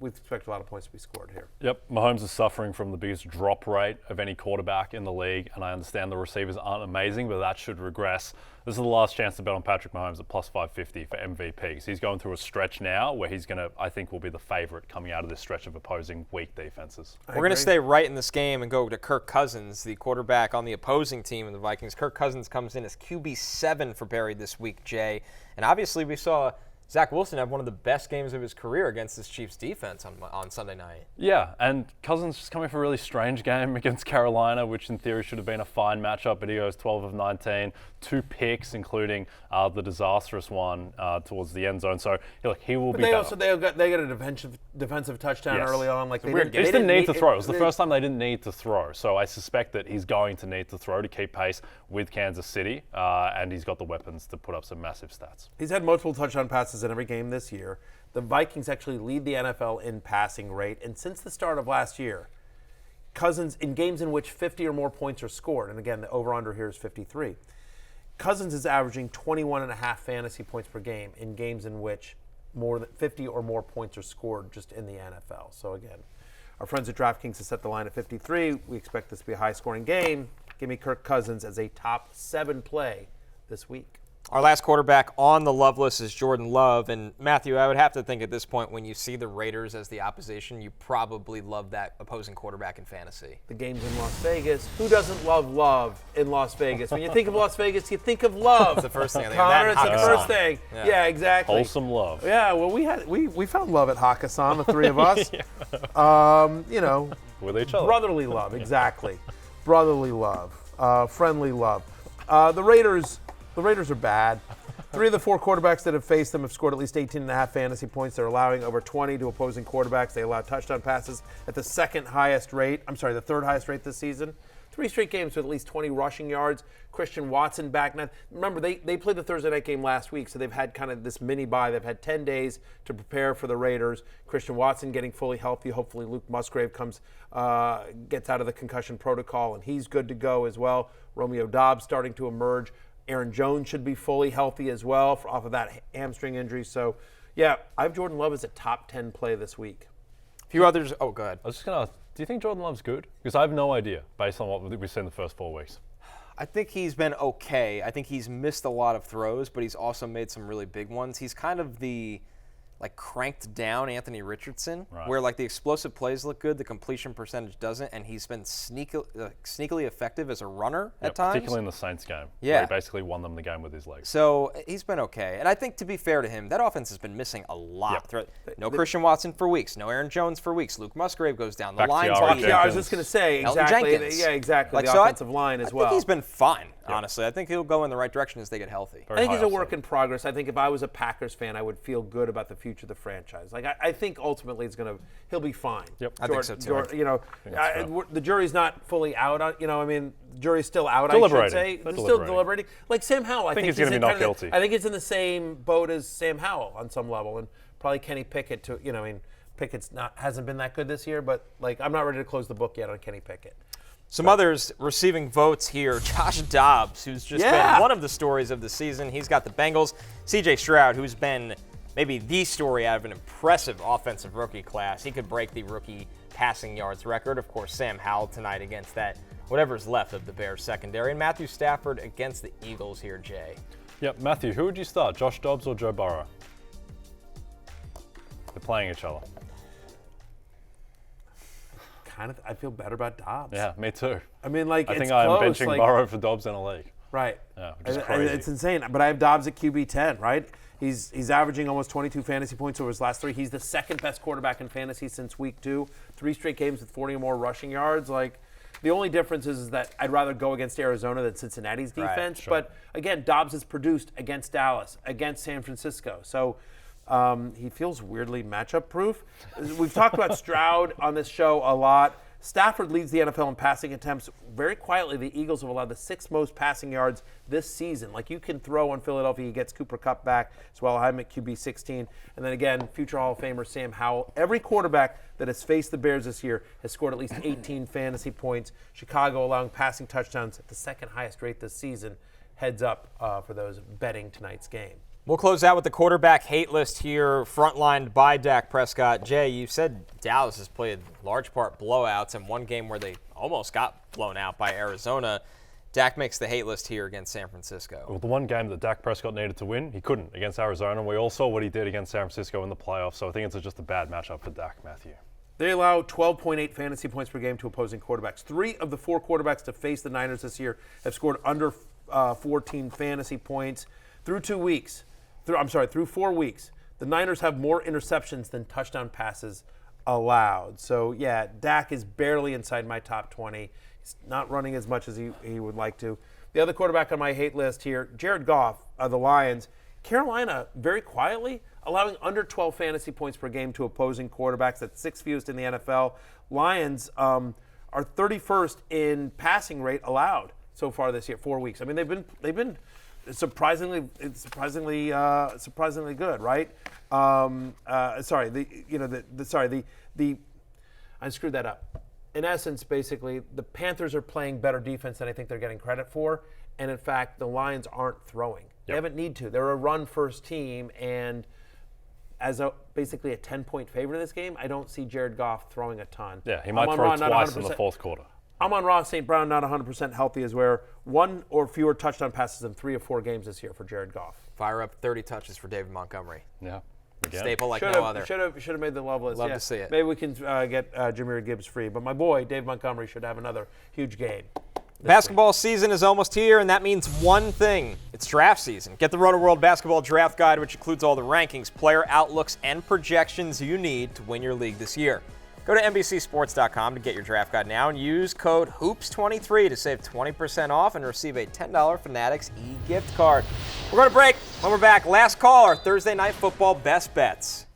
We expect a lot of points to be scored here. Yep, Mahomes is suffering from the biggest drop rate of any quarterback in the league, and I understand the receivers aren't amazing, but that should regress. This is the last chance to bet on Patrick Mahomes at plus 550 for MVP. So he's going through a stretch now where he's going to, I think, will be the favorite coming out of this stretch of opposing weak defenses. We're going to stay right in this game and go to Kirk Cousins, the quarterback on the opposing team in the Vikings. Kirk Cousins comes in as QB7 for Barry this week, Jay. And obviously we saw Zach Wilson had one of the best games of his career against this Chiefs defense on Sunday night. Yeah, and Cousins just coming for a really strange game against Carolina, which in theory should have been a fine matchup, but he goes 12 of 19, 2 picks, including the disastrous one towards the end zone. So he will be better. They got a defensive touchdown early on. Like they didn't need to throw. It was the first time they didn't need to throw. So I suspect that he's going to need to throw to keep pace with Kansas City, and he's got the weapons to put up some massive stats. He's had multiple touchdown passes in every game this year. The Vikings actually lead the NFL in passing rate, and since the start of last year, Cousins, in games in which 50 or more points are scored, and again, the over-under here is 53, Cousins is averaging 21.5 fantasy points per game in games in which more than 50 or more points are scored just in the NFL. So again, our friends at DraftKings have set the line at 53. We expect this to be a high-scoring game. Give me Kirk Cousins as a top 7 play this week. Our last quarterback on the love list is Jordan Love. And Matthew, I would have to think at this point, when you see the Raiders as the opposition, you probably love that opposing quarterback in fantasy. The game's in Las Vegas. Who doesn't love love in Las Vegas? When you think of Las Vegas, you think of love. It's the first thing I think Connor, of. It's the first thing. Yeah, exactly. Wholesome love. Yeah, well, we found love at Hakkasan, the three of us. With each other. Brotherly love, exactly. Brotherly love. Friendly love. The Raiders are bad. 3 of the 4 quarterbacks that have faced them have scored at least 18.5 fantasy points. They're allowing over 20 to opposing quarterbacks. They allow touchdown passes at the third highest rate this season. 3 straight games with at least 20 rushing yards. Christian Watson back now. Remember, they played the Thursday night game last week, so they've had kind of this mini bye. They've had 10 days to prepare for the Raiders. Christian Watson getting fully healthy. Hopefully Luke Musgrave gets out of the concussion protocol, and he's good to go as well. Romeo Doubs starting to emerge. Aaron Jones should be fully healthy as well off of that hamstring injury. So, yeah, I have Jordan Love as a top 10 play this week. A few others. Oh, go ahead. I was just going to ask, do you think Jordan Love's good? Because I have no idea based on what we've seen the first 4 weeks. I think he's been okay. I think he's missed a lot of throws, but he's also made some really big ones. He's kind of the cranked down Anthony Richardson, where the explosive plays look good, the completion percentage doesn't, and he's been sneakily effective as a runner at times. Particularly in the Saints game, where he basically won them the game with his legs. So he's been okay. And I think, to be fair to him, that offense has been missing a lot. No Christian Watson for weeks, no Aaron Jones for weeks. Luke Musgrave goes down. The line's weak. I was just going to say, exactly. Yeah, exactly. The offensive line as well. I think he's been fine. Honestly, I think he'll go in the right direction as they get healthy. I think he's a work in progress. I think if I was a Packers fan, I would feel good about the future future of the franchise. Like I think ultimately he'll be fine. Yep. I think so too. The jury's not fully out on. The jury's still out. Deliberating. I should say They're still deliberating. deliberating. Like Sam Howell, I think he's going to be not guilty. I think it's in the same boat as Sam Howell on some level, and probably Kenny Pickett too. Pickett's hasn't been that good this year, but I'm not ready to close the book yet on Kenny Pickett. Some others receiving votes here. Josh Doubs, who's just been one of the stories of the season. He's got the Bengals. C.J. Stroud, who's been maybe the story out of an impressive offensive rookie class. He could break the rookie passing yards record. Of course, Sam Howell tonight against that, whatever's left of the Bears secondary. And Matthew Stafford against the Eagles here, Jay. Yep, Matthew, who would you start, Josh Dobbs or Joe Burrow? They're playing each other. I feel better about Dobbs. Yeah, me too. I mean, I think I'm benching Burrow for Dobbs in a league. Right. Yeah, which is crazy. It's insane. But I have Dobbs at QB 10, right? He's averaging almost 22 fantasy points over his last 3. He's the second best quarterback in fantasy since week 2. 3 straight games with 40 or more rushing yards. The only difference is that I'd rather go against Arizona than Cincinnati's defense. Right, sure. But again, Dobbs has produced against Dallas, against San Francisco. So he feels weirdly matchup proof. We've talked about Stroud on this show a lot. Stafford leads the NFL in passing attempts. Very quietly, the Eagles have allowed the 6th most passing yards this season. You can throw on Philadelphia. He gets Cooper Kupp back as well. I'm at QB 16. And then again, future Hall of Famer Sam Howell. Every quarterback that has faced the Bears this year has scored at least 18 fantasy points. Chicago allowing passing touchdowns at the 2nd highest rate this season. Heads up for those betting tonight's game. We'll close out with the quarterback hate list here, frontlined by Dak Prescott. Jay, you said Dallas has played large part blowouts in one game where they almost got blown out by Arizona. Dak makes the hate list here against San Francisco. Well, the one game that Dak Prescott needed to win, he couldn't against Arizona. We all saw what he did against San Francisco in the playoffs, so I think it's just a bad matchup for Dak, Matthew. They allow 12.8 fantasy points per game to opposing quarterbacks. 3 of the 4 quarterbacks to face the Niners this year have scored under 14 fantasy points through 2 weeks. Through 4 weeks, the Niners have more interceptions than touchdown passes allowed. So, yeah, Dak is barely inside my top 20. He's not running as much as he would like to. The other quarterback on my hate list here, Jared Goff of the Lions. Carolina, very quietly, allowing under 12 fantasy points per game to opposing quarterbacks. That's 6th fewest in the NFL. Lions are 31st in passing rate allowed so far this year, 4 weeks. I mean, they've been surprisingly good, right? I screwed that up. In essence, basically, the Panthers are playing better defense than I think they're getting credit for, and in fact, the Lions aren't throwing. They haven't need to. They're a run-first team, and as basically a 10-point favorite in this game, I don't see Jared Goff throwing a ton. Yeah, he might throw twice in the 4th quarter. Amon-Ra St. Brown not 100% healthy is where 1 or fewer touchdown passes in 3 or 4 games this year for Jared Goff. Fire up 30 touches for David Montgomery. Yeah. Again. Staple like no other. Should have made the love list. Love to see it. Maybe we can get Jahmyr Gibbs free. But my boy, Dave Montgomery, should have another huge game. Basketball season is almost here, and that means one thing. It's draft season. Get the Rotoworld Basketball Draft Guide, which includes all the rankings, player outlooks, and projections you need to win your league this year. Go to NBCSports.com to get your draft guide now and use code HOOPS23 to save 20% off and receive a $10 Fanatics e-gift card. We're going to break. When we're back, last call, our Thursday Night Football best bets.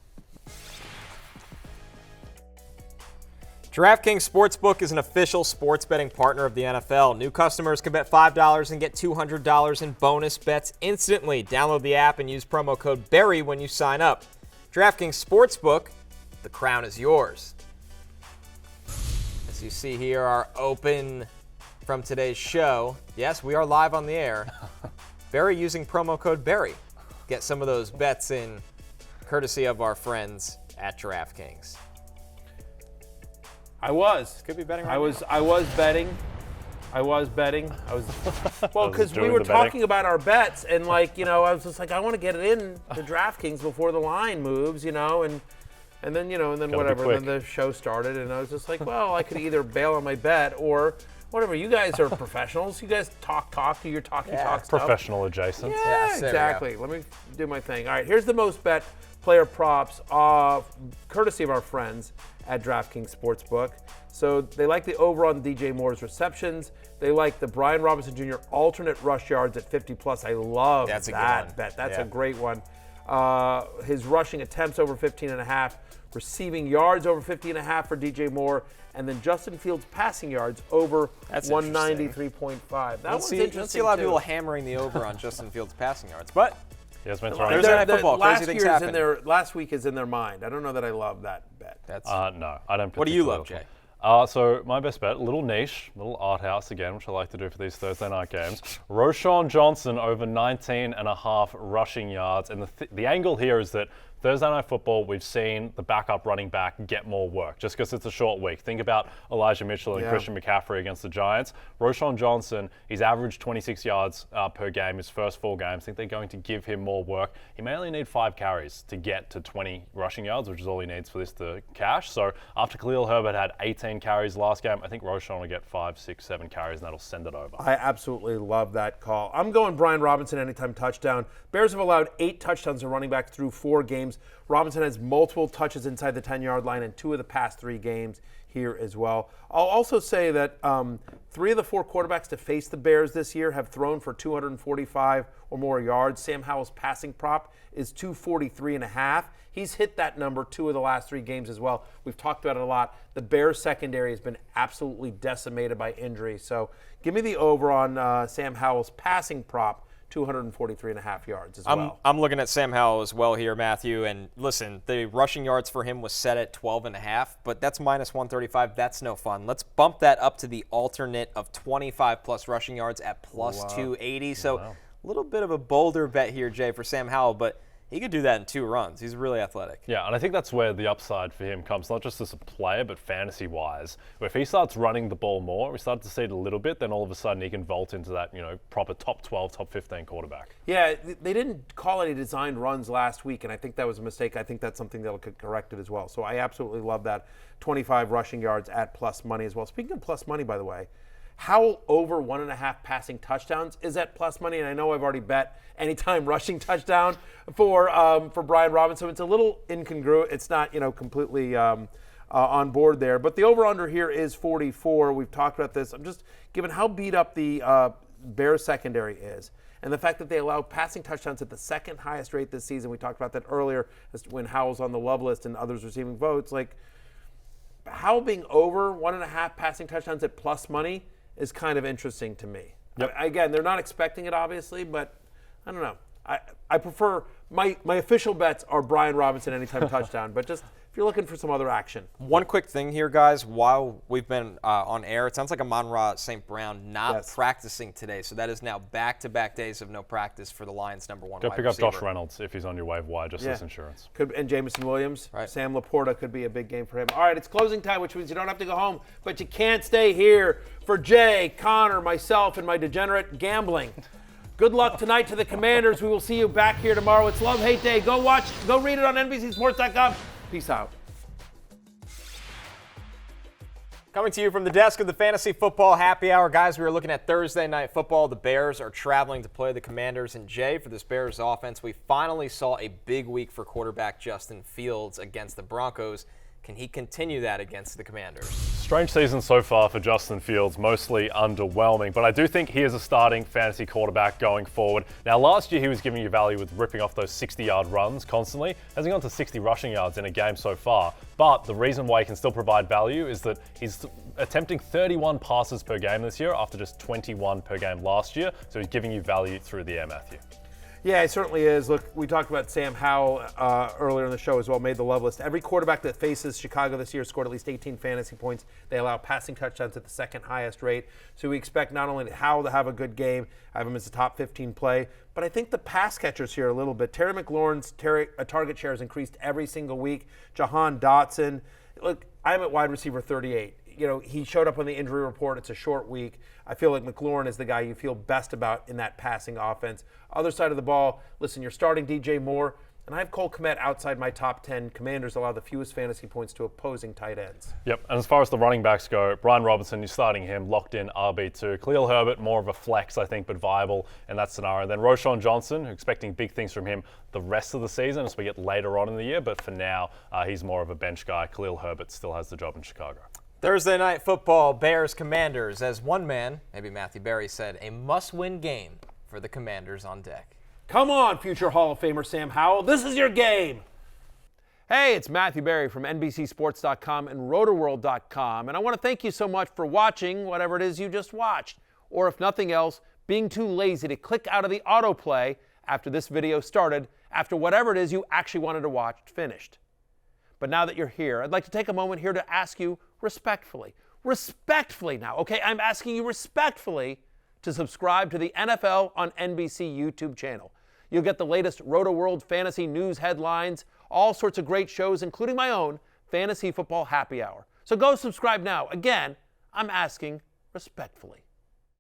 DraftKings Sportsbook is an official sports betting partner of the NFL. New customers can bet $5 and get $200 in bonus bets instantly. Download the app and use promo code BERRY when you sign up. DraftKings Sportsbook, the crown is yours. As you see here, our open from today's show. Yes, we are live on the air. Barry using promo code Barry. Get some of those bets in, courtesy of our friends at DraftKings. Could be betting right now. I was betting. Well, because we were talking about our bets, and I was just like, I want to get it in to DraftKings before the line moves, and then whatever. And then the show started, and I was just like, well, I could either bail on my bet or whatever. You guys are professionals. You guys talk. Do your talk stuff. Professional adjacent. Yeah, exactly. Let me do my thing. All right, here's the most bet player props, courtesy of our friends at DraftKings Sportsbook. So they like the over on DJ Moore's receptions. They like the Brian Robinson Jr. alternate rush yards at 50+. I love that bet. That's a great one. His rushing attempts over 15.5, receiving yards over 50.5 for DJ Moore, and then Justin Fields passing yards over 193.5. That one's interesting. Don't see a lot of people hammering the over on Justin Fields passing yards, but he has been Thursday Night Football, crazy things happen. Last week is in their mind. I don't know that I love that bet. No, I don't. What do you love, Jay? So my best bet, little niche, little art house again, which I like to do for these Thursday night games. Roschon Johnson over 19.5 rushing yards. And the angle here is that Thursday Night Football, we've seen the backup running back get more work just because it's a short week. Think about Elijah Mitchell and Christian McCaffrey against the Giants. Roschon Johnson, he's averaged 26 yards per game his first 4 games. I think they're going to give him more work. He may only need 5 carries to get to 20 rushing yards, which is all he needs for this to cash. So after Khalil Herbert had 18 carries last game, I think Roschon will get 5, 6, 7 carries, and that'll send it over. I absolutely love that call. I'm going Brian Robinson anytime touchdown. Bears have allowed 8 touchdowns to running back through 4 games. Robinson has multiple touches inside the 10-yard line in 2 of the past 3 games here as well. I'll also say that 3 of the 4 quarterbacks to face the Bears this year have thrown for 245 or more yards. Sam Howell's passing prop is 243.5. He's hit that number 2 of the last 3 games as well. We've talked about it a lot. The Bears secondary has been absolutely decimated by injury. So give me the over on Sam Howell's passing prop, 243.5 yards as well. I'm looking at Sam Howell as well here, Matthew. And listen, the rushing yards for him was set at 12.5, but that's minus 135. That's no fun. Let's bump that up to the alternate of 25-plus rushing yards at plus 280. So a little bit of a bolder bet here, Jay, for Sam Howell, but he could do that in 2 runs. He's really athletic. Yeah, and I think that's where the upside for him comes, not just as a player, but fantasy-wise. Where if he starts running the ball more, we start to see it a little bit, then all of a sudden he can vault into that, proper top 12, top 15 quarterback. Yeah, they didn't call any designed runs last week, and I think that was a mistake. I think that's something that'll get corrected as well. So I absolutely love that 25 rushing yards at plus money as well. Speaking of plus money, by the way, Howell over 1.5 passing touchdowns is at plus money, and I know I've already bet anytime rushing touchdown for Brian Robinson. It's a little incongruent. It's not completely on board there, but the over/under here is 44. We've talked about this. I'm just given how beat up the Bears secondary is, and the fact that they allow passing touchdowns at the 2nd highest rate this season. We talked about that earlier when Howell's on the love list and others receiving votes. Like Howell being over 1.5 passing touchdowns at plus money is kind of interesting to me. Yep. Again, they're not expecting it, obviously, but I don't know. I prefer my official bets are Brian Robinson anytime touchdown, but just if you're looking for some other action. One quick thing here, guys. While we've been on air, it sounds like Amon-Ra St. Brown not practicing today, so that is now back-to-back days of no practice for the Lions' number 1 Go wide pick up receiver. Josh Reynolds if he's on your waiver wire, just as insurance. And Jameson Williams. Right. Sam Laporta could be a big game for him. All right, it's closing time, which means you don't have to go home, but you can't stay here for Jay, Connor, myself, and my degenerate gambling. Good luck tonight to the Commanders. We will see you back here tomorrow. It's Love Hate Day. Go read it on NBCSports.com. Peace out. Coming to you from the desk of the Fantasy Football Happy Hour. Guys, we are looking at Thursday Night Football. The Bears are traveling to play the Commanders. And Jay, for this Bears offense, we finally saw a big week for quarterback Justin Fields against the Broncos. Can he continue that against the Commanders? Strange season so far for Justin Fields, mostly underwhelming, but I do think he is a starting fantasy quarterback going forward. Now, last year he was giving you value with ripping off those 60-yard runs constantly. Hasn't gone to 60 rushing yards in a game so far, but the reason why he can still provide value is that he's attempting 31 passes per game this year after just 21 per game last year, so he's giving you value through the air, Matthew. Yeah, it certainly is. Look, we talked about Sam Howell earlier in the show as well, made the love list. Every quarterback that faces Chicago this year scored at least 18 fantasy points. They allow passing touchdowns at the 2nd highest rate. So we expect not only Howell to have a good game, I have him as a top 15 play, but I think the pass catchers here a little bit. Terry McLaurin's target share has increased every single week. Jahan, Dotson. Look, I'm at wide receiver 38. He showed up on the injury report. It's a short week. I feel like McLaurin is the guy you feel best about in that passing offense. Other side of the ball, listen, you're starting DJ Moore, and I have Cole Kmet outside my top 10. Commanders allow the fewest fantasy points to opposing tight ends. Yep, and as far as the running backs go, Brian Robinson, you're starting him, locked in RB2. Khalil Herbert, more of a flex, I think, but viable in that scenario. And then Roschon Johnson, expecting big things from him the rest of the season as we get later on in the year, but for now, he's more of a bench guy. Khalil Herbert still has the job in Chicago. Thursday Night Football, Bears Commanders. As one man, maybe Matthew Berry, said, a must-win game for the Commanders on deck. Come on, future Hall of Famer Sam Howell. This is your game. Hey, it's Matthew Berry from NBCSports.com and Rotoworld.com, and I want to thank you so much for watching whatever it is you just watched, or if nothing else, being too lazy to click out of the autoplay after this video started, after whatever it is you actually wanted to watch finished. But now that you're here, I'd like to take a moment here to ask you respectfully now, okay? I'm asking you respectfully to subscribe to the NFL on NBC YouTube channel. You'll get the latest Rotoworld fantasy news headlines, all sorts of great shows, including my own Fantasy Football Happy Hour. So go subscribe now. Again, I'm asking respectfully.